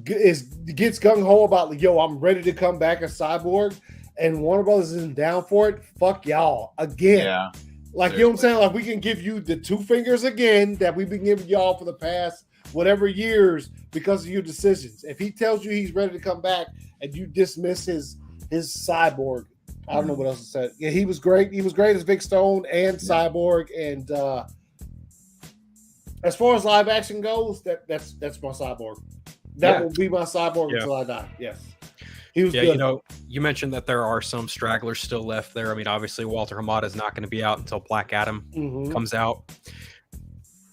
gets gung ho about like, yo, I'm ready to come back as Cyborg, and Warner Brothers isn't down for it, fuck y'all again. Yeah. Like, you know what I'm saying? Like, we can give you the two fingers again that we've been giving y'all for the past whatever years because of your decisions. If he tells you he's ready to come back and you dismiss his Cyborg, I don't know what else to say. Yeah, he was great. He was great as Big Stone and Cyborg. And as far as live action goes, that's my Cyborg. That will be my Cyborg until I die. Yes. He was good. You mentioned that there are some stragglers still left there. I mean, obviously, Walter Hamada is not going to be out until Black Adam comes out.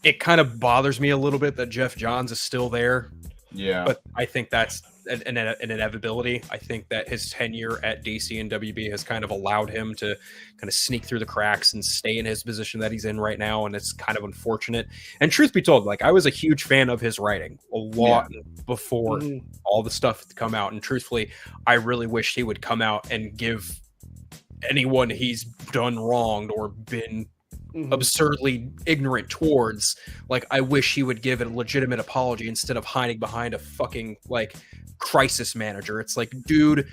It kind of bothers me a little bit that Jeff Johns is still there. Yeah. But I think that's an inevitability. I think that his tenure at DC and WB has kind of allowed him to kind of sneak through the cracks and stay in his position that he's in right now. And it's kind of unfortunate. And truth be told, like, I was a huge fan of his writing a lot before all the stuff to come out. And truthfully, I really wish he would come out and give anyone he's done wronged or been absurdly ignorant towards, like, I wish he would give a legitimate apology instead of hiding behind a fucking like crisis manager. It's like, dude,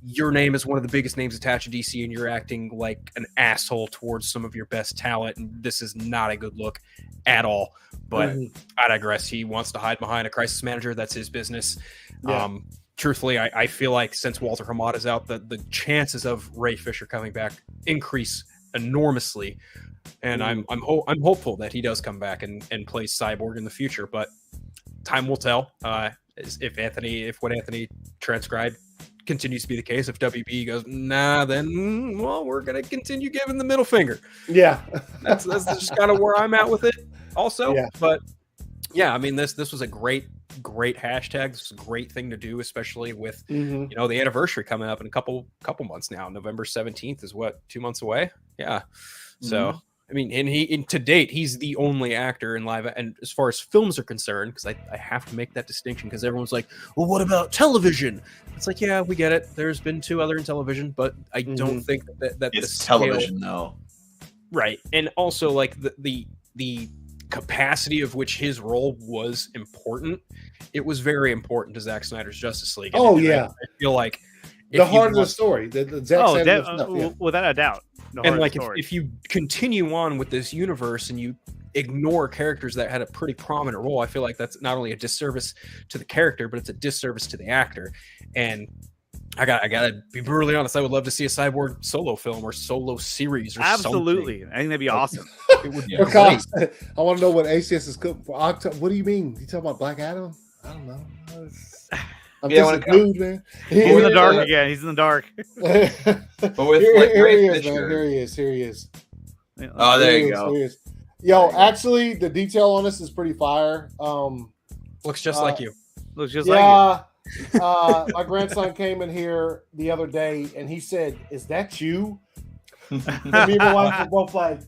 your name is one of the biggest names attached to DC and you're acting like an asshole towards some of your best talent, and this is not a good look at all. But I digress. He wants to hide behind a crisis manager. That's his business. Truthfully, I feel like since Walter Hamada is out, the chances of Ray Fisher coming back increase enormously. And I'm hopeful that he does come back and play Cyborg in the future, but time will tell. If what Anthony transcribed continues to be the case, if WB goes, nah, then we're gonna continue giving the middle finger. Yeah, that's just kind of where I'm at with it. Also, but yeah, I mean this was a great hashtag. This is a great thing to do, especially with the anniversary coming up in a couple months now. November 17th is what, 2 months away. Yeah, so. I mean, and to date, he's the only actor in live. And as far as films are concerned, because I have to make that distinction, because everyone's like, well, what about television? It's like, yeah, we get it. There's been 2 other in television, but I don't think that it's television, though. Right. And also, like, the capacity of which his role was important, it was very important to Zack Snyder's Justice League. And I feel like the heart of the story, the Zack Snyder stuff, without a doubt. And like if you continue on with this universe and you ignore characters that had a pretty prominent role, I feel like that's not only a disservice to the character, but it's a disservice to the actor. And I gotta be brutally honest, I would love to see a Cyborg solo film or solo series or Absolutely. something. I think that'd be awesome. It would be great. I want to know what ACS is cooking for October. What do you mean? You talking about Black Adam? I don't know. I'm just a dude, man. He's in the dark again. He's in the dark. But with here he is, man. Here he is. Oh, there you go. Yo, actually, the detail on this is pretty fire. Looks just like you. Looks just like My grandson came in here the other day and he said, "Is that you?" And me and my wife were both like,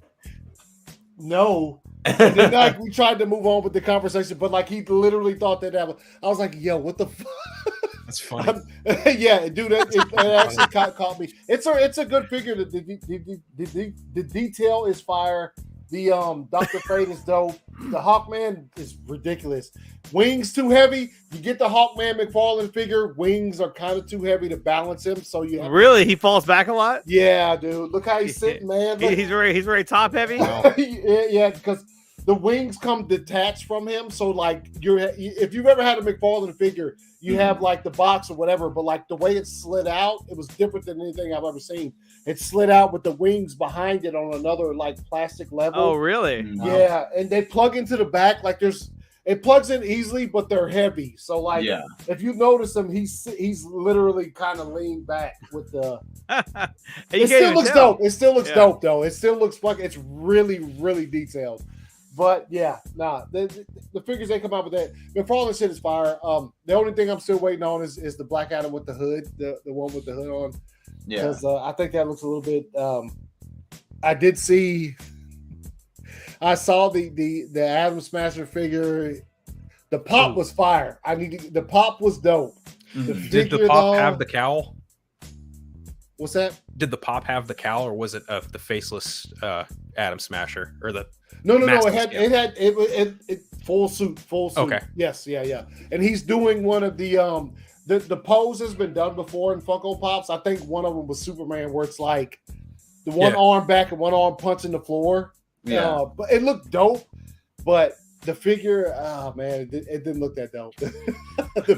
"No." And then like we tried to move on with the conversation, but like he literally thought that was. I was like, "Yo, what the fuck?" That's funny. Yeah, dude, it actually caught me. It's a good figure. The detail is fire. The Dr. Fate is dope. The Hawkman is ridiculous. Wings too heavy. You get the Hawkman McFarlane figure. Wings are kind of too heavy to balance him. So you have really, he falls back a lot. Yeah, dude. Look how he's sitting, man. Look. He's very top heavy. Yeah, because the wings come detached from him. So like if you've ever had a McFarlane figure, you have like the box or whatever, but like the way it slid out, it was different than anything I've ever seen. It slid out with the wings behind it on another like plastic level. Oh, really? Yeah, and they plug into the back like it plugs in easily, but they're heavy. So like, if you notice him, he's literally kind of leaned back with the. It still looks dope. It still looks dope though. It still looks like it's really really detailed. But yeah, the figures they come out with that. McFarlane shit is fire. The only thing I'm still waiting on is the Black Adam with the hood, the one with the hood on. Yeah, because I think that looks a little bit. I saw the Atom Smasher figure. The pop was fire. The pop was dope. Did the pop have the cowl? What's that? Did the pop have the cowl, or was it the faceless Atom Smasher or the? No. It had full suit. Okay. Yes, yeah. And he's doing one of the pose has been done before in Funko Pops. I think one of them was Superman, where it's like the one arm back and one arm punching the floor. Yeah, but it looked dope. But the figure, oh man, it didn't look that dope. The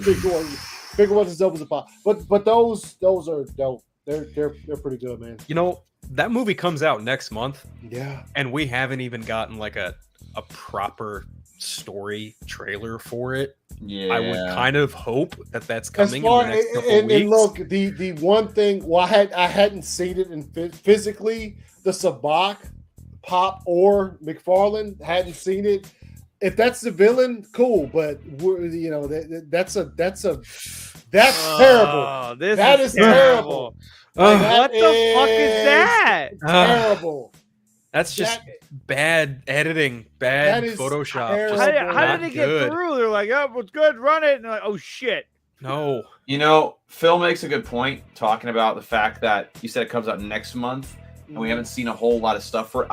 figure wasn't as dope as a pop. But those are dope. They're pretty good, man. You know, that movie comes out next month. Yeah. And we haven't even gotten like a proper story trailer for it. Yeah. I would kind of hope that's coming in the next couple weeks. And look, the one thing, I hadn't seen it in physically, the Sabak, Pop, or McFarlane, hadn't seen it. If that's the villain, cool, but that's terrible. That is terrible. What the fuck is that? Terrible. That's just bad editing, bad Photoshop. How did it get through? They're like, "Oh, it's good, run it," and they're like, "Oh shit." No. Phil makes a good point talking about the fact that you said it comes out next month, and we haven't seen a whole lot of stuff for it.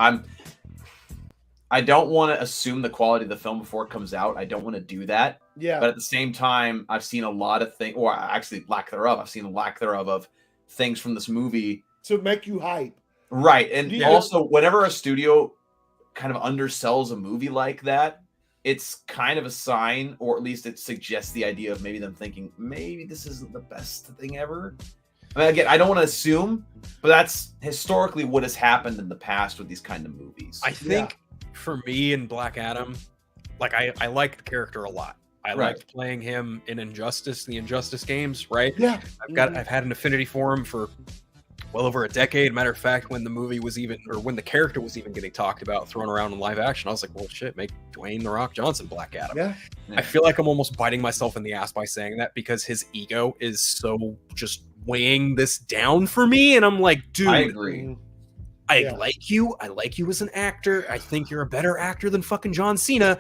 I don't want to assume the quality of the film before it comes out. I don't want to do that. Yeah. But at the same time, I've seen a lot of things, or actually lack thereof. I've seen a lack thereof of things from this movie to make you hype. Right. And also, whenever a studio kind of undersells a movie like that, it's kind of a sign, or at least it suggests the idea of maybe them thinking, maybe this isn't the best thing ever. I mean, again, I don't want to assume, but that's historically what has happened in the past with these kind of movies. I think for me in Black Adam, like I liked the character a lot. I liked playing him in Injustice, the Injustice games, right? Yeah. I've had an affinity for him for well over a decade. Matter of fact, when the movie was when the character was even getting talked about, thrown around in live action, I was like, well, shit, make Dwayne "The Rock" Johnson Black Adam. Yeah. I feel like I'm almost biting myself in the ass by saying that, because his ego is so just weighing this down for me. And I'm like, dude, I agree. I like you. I like you as an actor. I think you're a better actor than fucking John Cena.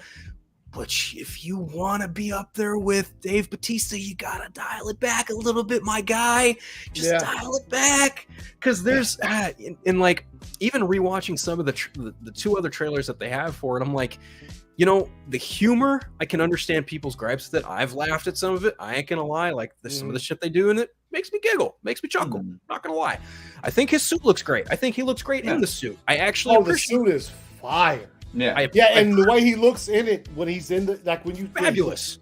But if you want to be up there with Dave Bautista, you got to dial it back a little bit, my guy. Just dial it back. Because there's, in like, even rewatching some of the two other trailers that they have for it, I'm like, the humor, I can understand people's gripes with it. I've laughed at some of it. I ain't going to lie. Like, some of the shit they do in it makes me giggle, makes me chuckle. Not going to lie. I think his suit looks great. I think he looks great in the suit. I actually appreciate the suit is fire. Yeah, and the way he looks in it when he's in when you fabulous,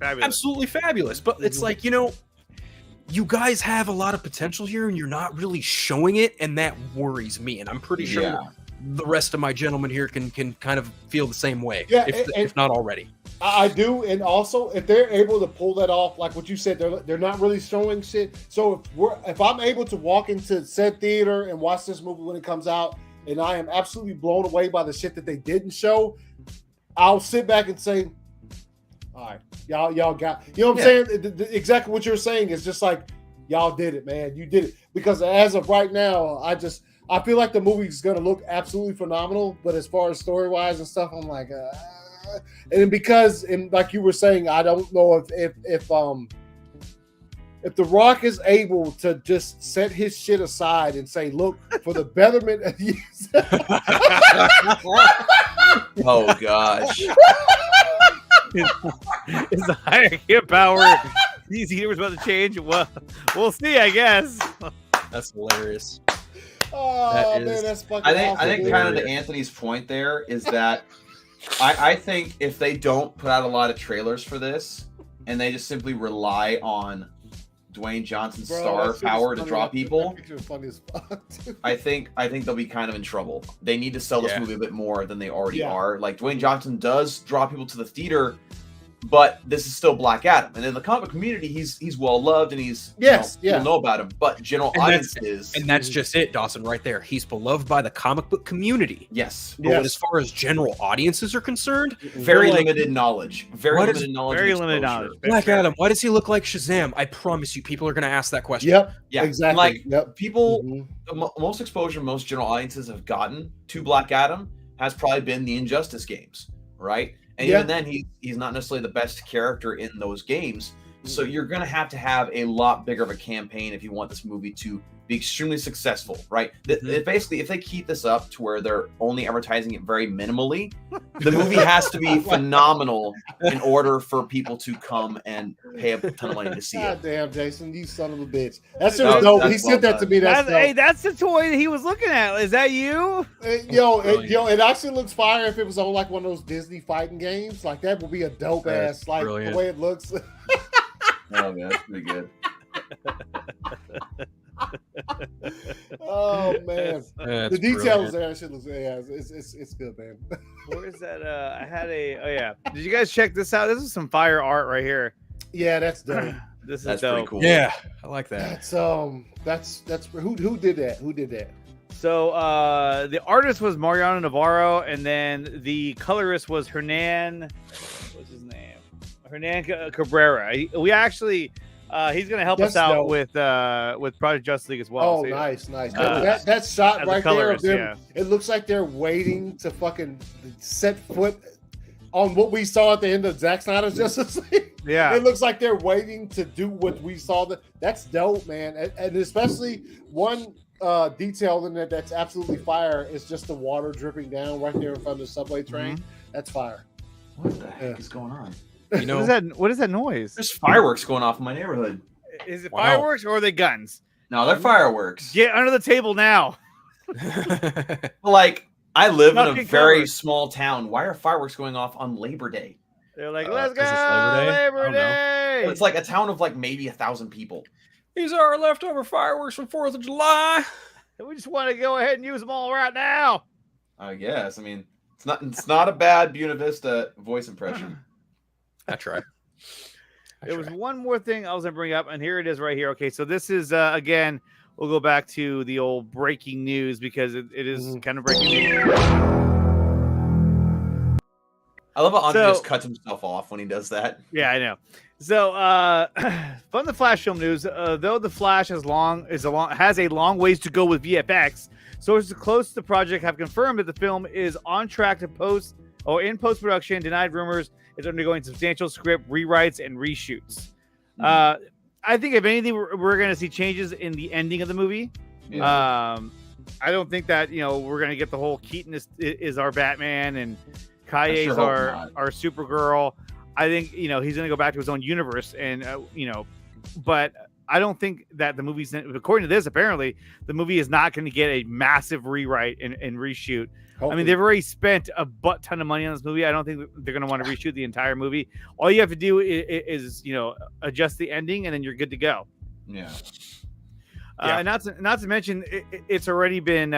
absolutely fabulous. But it's like, you guys have a lot of potential here, and you're not really showing it, and that worries me. And I'm pretty sure the rest of my gentlemen here can kind of feel the same way, if not already. I do, and also if they're able to pull that off, like what you said, they're not really showing shit. So if I'm able to walk into said theater and watch this movie when it comes out, and I am absolutely blown away by the shit that they didn't show, I'll sit back and say, all right, y'all got, you know what I'm saying? Exactly what you're saying is just like, y'all did it, man. You did it. Because as of right now, I feel like the movie's going to look absolutely phenomenal. But as far as story-wise and stuff, I'm like, and because, and like you were saying, I don't know if The Rock is able to just set his shit aside and say, look, for the betterment of you. Oh, gosh. Is the hierarchy of power these heaters about to change? Well, we'll see, I guess. That's hilarious. Oh, man, that's fucking awesome. I think kind of to Anthony's point there is that I think if they don't put out a lot of trailers for this and they just simply rely on Dwayne Johnson's star power to draw people, I think they'll be kind of in trouble. They need to sell this movie a bit more than they already are. Like, Dwayne Johnson does draw people to the theater, but this is still Black Adam. And in the comic community, he's well loved and he's people know about him. But general audiences, and that's just it, Dawson, right there. He's beloved by the comic book community. Yes. But as far as general audiences are concerned, very limited knowledge. Very limited knowledge. Very limited knowledge. Black Adam, why does he look like Shazam? I promise you, people are going to ask that question. Yep. Yeah, exactly. Like people, most exposure most general audiences have gotten to Black Adam has probably been the Injustice games, right? And even then, he's not necessarily the best character in those games. So you're going to have a lot bigger of a campaign if you want this movie to be extremely successful, right? Basically, if they keep this up to where they're only advertising it very minimally, the movie has to be phenomenal in order for people to come and pay a ton of money to see it. God damn, Jason, you son of a bitch. That's just dope. He sent that to me. Hey, that's the toy that he was looking at. Is that you? It actually looks fire if it was on like one of those Disney fighting games. Like, that would be a dope ass, like, the way it looks. Oh, man, that's pretty good. Oh, man. The details there, shit looks, it's good, man. Where is that? I had did you guys check this out? This is some fire art right here. Yeah, that's dope. That's dope. Pretty cool. Yeah, I like that. That's who did that? Who did that? So the artist was Mariano Navarro, and then the colorist was Hernan. What's his name? Hernan Cabrera. We actually, he's going to help us out with Project Justice League as well. Oh, so, nice. That shot right there of them, it looks like they're waiting to fucking set foot on what we saw at the end of Zack Snyder's Justice League. Yeah, it looks like they're waiting to do what we saw. That's dope, man, and especially one detail in there that's absolutely fire is just the water dripping down right there in front of the subway train. That's fire. What the heck is going on? You know, what is that noise? There's fireworks going off in my neighborhood. Is it fireworks or are they guns? No, they're fireworks. Get under the table now. Like, I live in a very small town. Why are fireworks going off on Labor Day? They're like, let's go, Labor Day. It's like a town of like maybe 1,000 people. These are our leftover fireworks from 4th of July. We just want to go ahead and use them all right now. I guess. I mean, it's not a bad Buena Vista voice impression. I tried. There was one more thing I was going to bring up, and here it is right here. Okay, so this is, again, we'll go back to the old breaking news because it is kind of breaking news. I love how Andre just cuts himself off when he does that. Yeah, I know. So, from the Flash film news, though the Flash has a long ways to go with VFX, sources close to the project have confirmed that the film is on track to in post-production, denied rumors it's undergoing substantial script rewrites and reshoots. I think if anything, we're going to see changes in the ending of the movie. Yeah. I don't think that we're going to get the whole Keaton is our Batman and Kaye's our Supergirl. I think he's going to go back to his own universe, and but I don't think that the movie's, according to this, apparently the movie is not going to get a massive rewrite and reshoot. Hopefully. I mean, they've already spent a butt ton of money on this movie. I don't think they're going to want to reshoot the entire movie. All you have to do is adjust the ending, and then you're good to go. Yeah. Not to mention, it's already been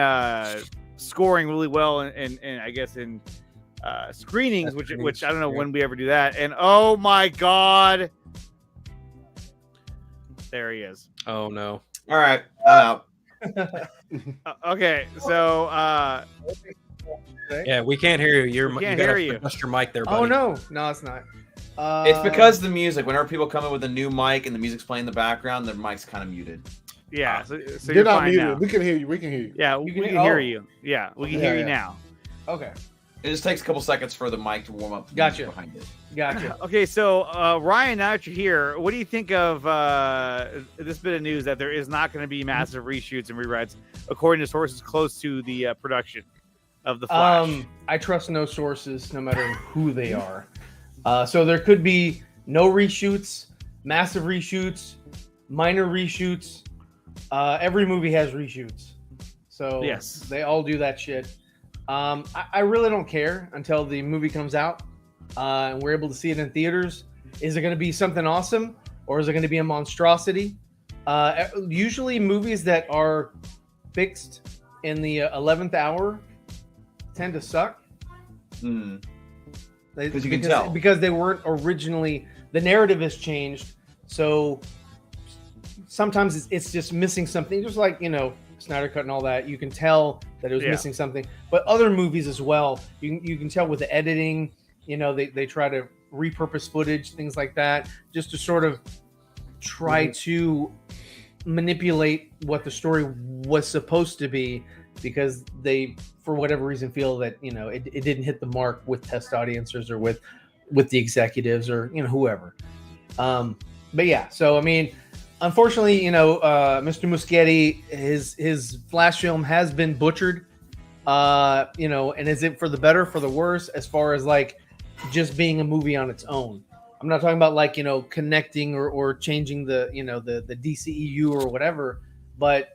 scoring really well, and I guess in screenings, which I don't know when we ever do that. And oh my God, there he is. Oh no! All right, Okay, so Yeah, we can't hear you. We can't you gotta hear you. adjust your mic there, buddy. Oh no, it's not. It's because the music. Whenever people come in with a new mic and the music's playing in the background, their mic's kind of muted. yeah, so You're you're not fine muted. now. We can hear you. We can hear you. Yeah, we can can hear- hear oh. you. Yeah, we can Yeah, hear you yeah. now. Okay, It just takes a couple seconds for the mic to warm up. the Gotcha. music behind it. gotcha. Okay, so Ryan, now that you're here, what do you think of this bit of news that there is not going to be massive reshoots and rewrites, according to sources close to the production of the Flash? I trust no sources, no matter who they are. So there could be no reshoots, massive reshoots, minor reshoots. Every movie has reshoots, so Yes. they all do that shit. I really don't care until the movie comes out and we're able to see it in theaters. Is it going to be something awesome, or is it going to be a monstrosity? Usually, movies that are fixed in the 11th hour tend to suck. Hmm. 'Cause you can because, tell. because they weren't originally, the narrative has changed, so sometimes it's just missing something, just like Snyder Cut and all that. You can tell that it was Yeah. missing something, but other movies as well, you can tell with the editing, they try to repurpose footage, things like that, just to sort of try to manipulate what the story was supposed to be, because they, for whatever reason, feel that it didn't hit the mark with test audiences or with the executives or whoever. But yeah, so I mean, unfortunately, Mr. Muschietti, his Flash film has been butchered. And is it for the better, for the worse, as far as like just being a movie on its own? I'm not talking about like connecting or changing the the DCEU or whatever, but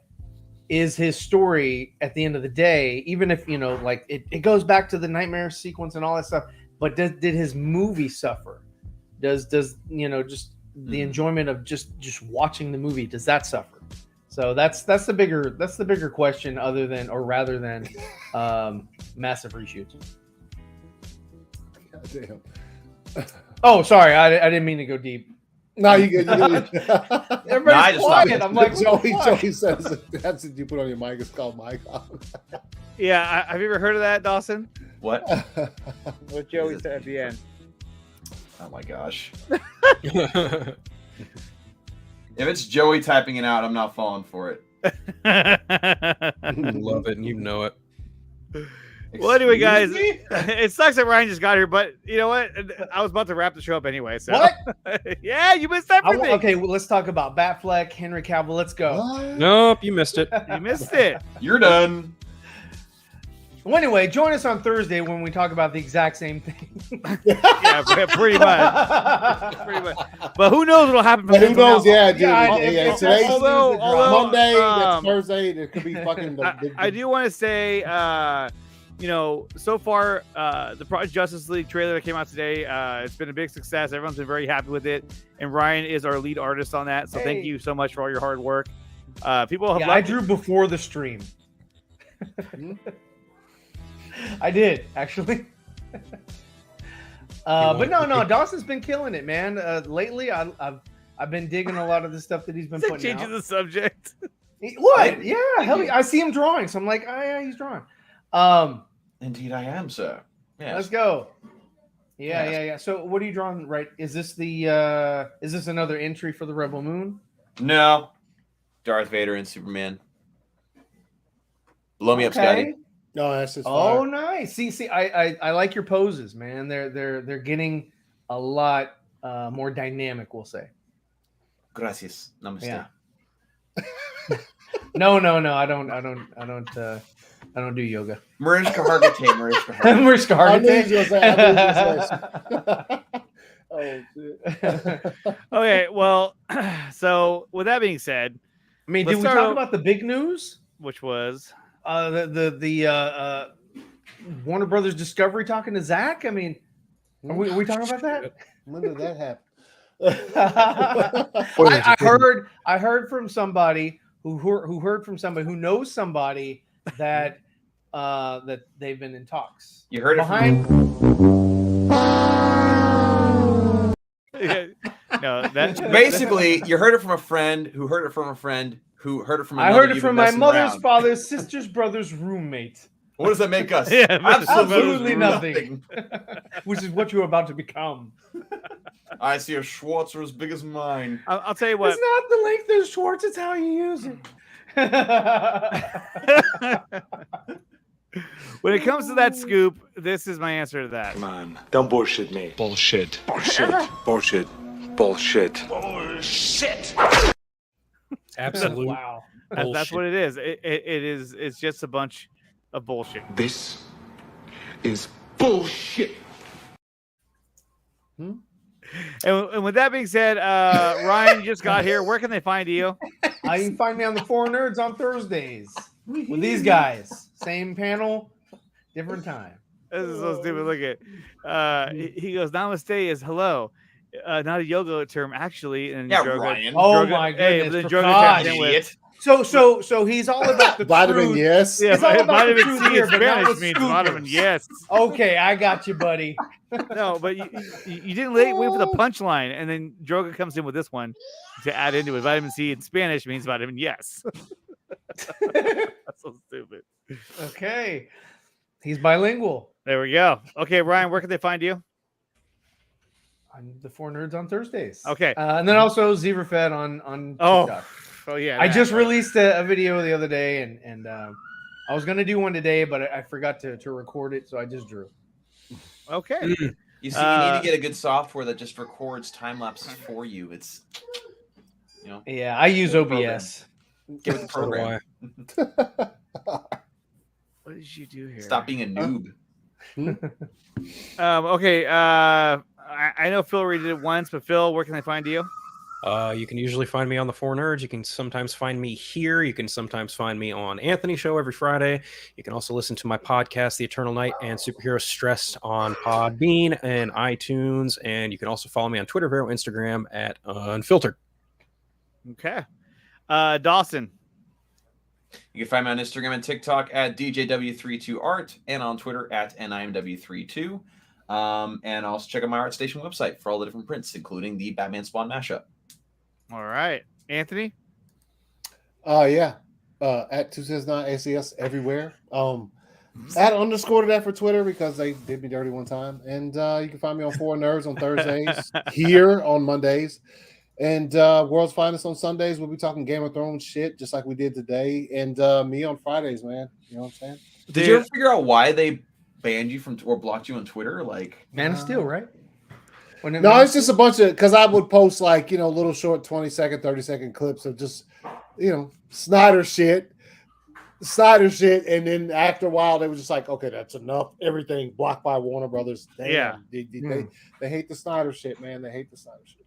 is his story at the end of the day, even if like it goes back to the nightmare sequence and all that stuff, but did his movie suffer? Does just the enjoyment of just watching the movie, does that suffer? So that's the bigger question, rather than massive reshoots. God damn. Oh, sorry, I didn't mean to go deep. No, you good. Everybody's I just stopped. quiet. I'm like, Joey says that's what you put on your mic. It's called mic on. Yeah, have you ever heard of that, Dawson? What? What Joey said at the end. Oh my gosh. If it's Joey typing it out, I'm not falling for it. Love it, and you know it. Well, anyway, guys, Excuse me? it sucks that Ryan just got here, but you know what? I was about to wrap the show up anyway. So What? Yeah, you missed everything. Okay, well, let's talk about Batfleck, Henry Cavill. Let's go. What? Nope, you missed it. You missed it. You're done. Well, anyway, join us on Thursday when we talk about the exact same thing. Yeah, pretty much. Pretty much. But who knows what'll happen from But who here till knows? now. Yeah, dude. Yeah, Yeah, today's although Monday, um, next Thursday. It could be fucking. I do want to say, so far, the Project Justice League trailer that came out today, it's been a big success. Everyone's been very happy with it, and Ryan is our lead artist on that. So thank Hey. you so much for all your hard work. People have Yeah, loved I drew before the stream. I did, actually. But no, Dawson's been killing it, man. Lately, I've been digging a lot of the stuff that he's been it. putting Changing out. the subject. What? Yeah, hell, I see him drawing, so I'm like, oh yeah, he's drawing. Indeed, I am, sir. Yes. Let's go. Yes. Yeah. So, what are you drawing? Right? Is this another entry for the Rebel Moon? No. Darth Vader and Superman. Blow me up, Scotty. No, that's just. Oh, nice. See, I like your poses, man. They're getting a lot more dynamic, we'll say. Gracias. Namaste. Yeah. No, I don't do yoga. Mariska Hargitay. Mariska Hargitay. Mariska I knew you Hargitay. was gonna say. Oh shit. Okay, well, so with that being said, I mean, Let's did we start talk off- about the big news? which was The Warner Brothers Discovery talking to Zach. I mean, are we talking about that? When did that happen? I heard from somebody who heard from somebody who knows somebody that that they've been in talks. You heard it Behind no that Basically, you heard it from a friend who heard it from a friend who heard it from I another heard it you've from been my messing mother's around. father's sister's brother's roommate. What Father's sister's brother's roommate. does that make us? Yeah, Absolutely nothing. Which is what you're about to become. I see a Schwarzer as big as mine. I'll tell you what. It's not the length of Schwartz, it's how you use it. When it comes to that scoop, this is my answer to that. Come on, don't bullshit me. Bullshit. Bullshit. Bullshit. Bullshit. Bullshit. Absolute. Wow. That's what it is. It is. It's just a bunch of bullshit. This is bullshit. And with that being said, Ryan, you just got here. Where can they find you? You can find me on the Four Nerds on Thursdays with these guys. Same panel, different time. This is so stupid. Look at he goes, namaste is hello. Not a yoga term, actually. And Yeah, Drogo, Ryan. Oh Drogo- my hey, goodness, but then Drogo Prakash. tapped in with- Idiot. So he's all about the Vitamin, truth. yes. Yeah, It's all about the vitamin truth C here, in but not Spanish with means scoopers. vitamin yes. Okay, I got you, buddy. No, but you didn't wait for the punchline, and then Drogo comes in with this one to add into it. Vitamin C in Spanish means vitamin yes. That's so stupid. Okay. He's bilingual. There we go. Okay, Ryan, where can they find you? On the Four Nerds on Thursdays. Okay. And then also Zebrafed on Oh, TikTok. yeah. I that, just right. released a video the other day, and I was gonna do one today, but I forgot to record it, so I just drew. Okay. You see, you need to get a good software that just records time lapses for you. It's, Yeah, I use OBS. get with the So do program. What did you do here? Stop being a noob. Okay. I know Phil already did it once, but Phil, where can they find you? You can usually find me on the Four Nerds. You can sometimes find me here. You can sometimes find me on Anthony's show every Friday. You can also listen to my podcast, The Eternal Night and Superhero Stressed, on Podbean and iTunes. And you can also follow me on Twitter, Vero, Instagram at Unfiltered. Okay. Dawson. You can find me on Instagram and TikTok at DJW32Art and on Twitter at NIMW32. And also check out my ArtStation website for all the different prints, including the Batman Spawn mashup. All right. Anthony. Yeah. At 269 ACS everywhere. At _to that for Twitter because they did me dirty one time. And you can find me on Four Nerds on Thursdays, here on Mondays, and World's Finest on Sundays. We'll be talking Game of Thrones shit just like we did today. And me on Fridays, man. You know what I'm saying? Did you ever figure out why they banned you from or blocked you on Twitter? Like Man of Steel, right? No, it's just a bunch of, because I would post like, little short 20-second, 30-second clips of just, Snyder shit. And then after a while, they were just like, okay, that's enough. Everything blocked by Warner Brothers. Damn, Yeah. They hate the Snyder shit, man. They hate the Snyder shit.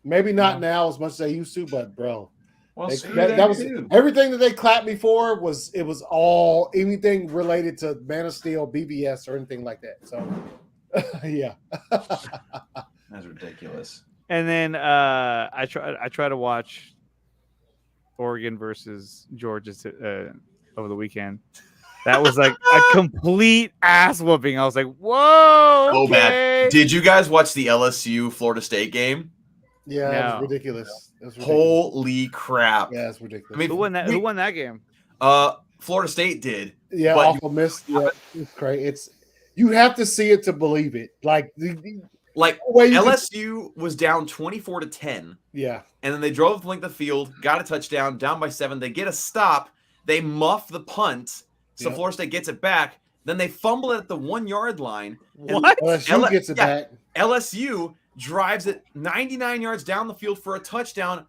Maybe not now as much as they used to, but bro. well, That was everything that they clapped me for was all anything related to Man of Steel, BBS, or anything like that. So yeah. That's ridiculous. And then I try to watch Oregon versus Georgia over the weekend. That was like a complete ass whooping. I was like, whoa. Oh, Okay. man. Did you guys watch the LSU Florida State game? Yeah, that No. was ridiculous. That was ridiculous. Holy crap. Yeah, it's ridiculous. I mean, Who won that game? Florida State did. yeah, but awful miss. Yeah, it's great. You have to see it to believe it. Like Like way you LSU was down 24-10. yeah. And then they drove the length of the field, got a touchdown, down by 7. They get a stop. They muff the punt. So Yep. Florida State gets it back. Then they fumble it at the 1-yard line. And What? LSU gets it yeah. back. LSU drives it 99 yards down the field for a touchdown,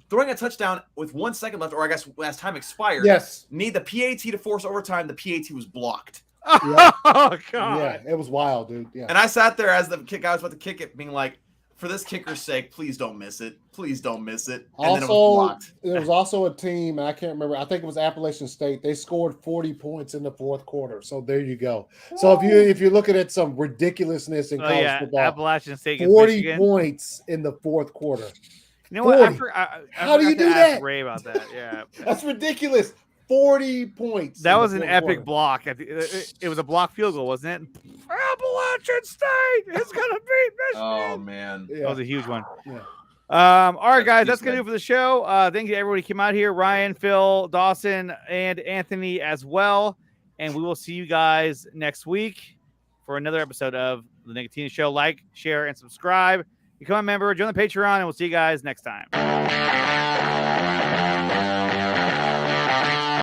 throwing a touchdown with 1 second left, or I guess as time expired. Yes. Need the PAT to force overtime. The PAT was blocked. Yeah. Oh god. Yeah, it was wild, dude. Yeah. And I sat there as the guy was about to kick it, being like, for this kicker's sake, please don't miss it. Please don't miss it. And then it was Also, blocked. there was also a team, and I can't remember. I think it was Appalachian State. They scored 40 points in the fourth quarter. So there you go. So if you're looking at some ridiculousness in Oh college yeah, football, Appalachian State against 40 Michigan. points in the fourth quarter. You know what? I 40. How do you to do ask that? Ray about that. Yeah, That's ridiculous. 40 points. that in the was an fourth epic quarter. block. It was a block field goal, wasn't it? Appalachian State is gonna beat Michigan. Oh, man. That Yeah. was a huge one. Yeah. All right, guys, That's that's gonna do it for the show. Thank you to everybody who came out here, Ryan, Phil, Dawson, and Anthony as well. And we will see you guys next week for another episode of the Nicotina Show. Like, share, and subscribe. Become a member, join the Patreon, and we'll see you guys next time.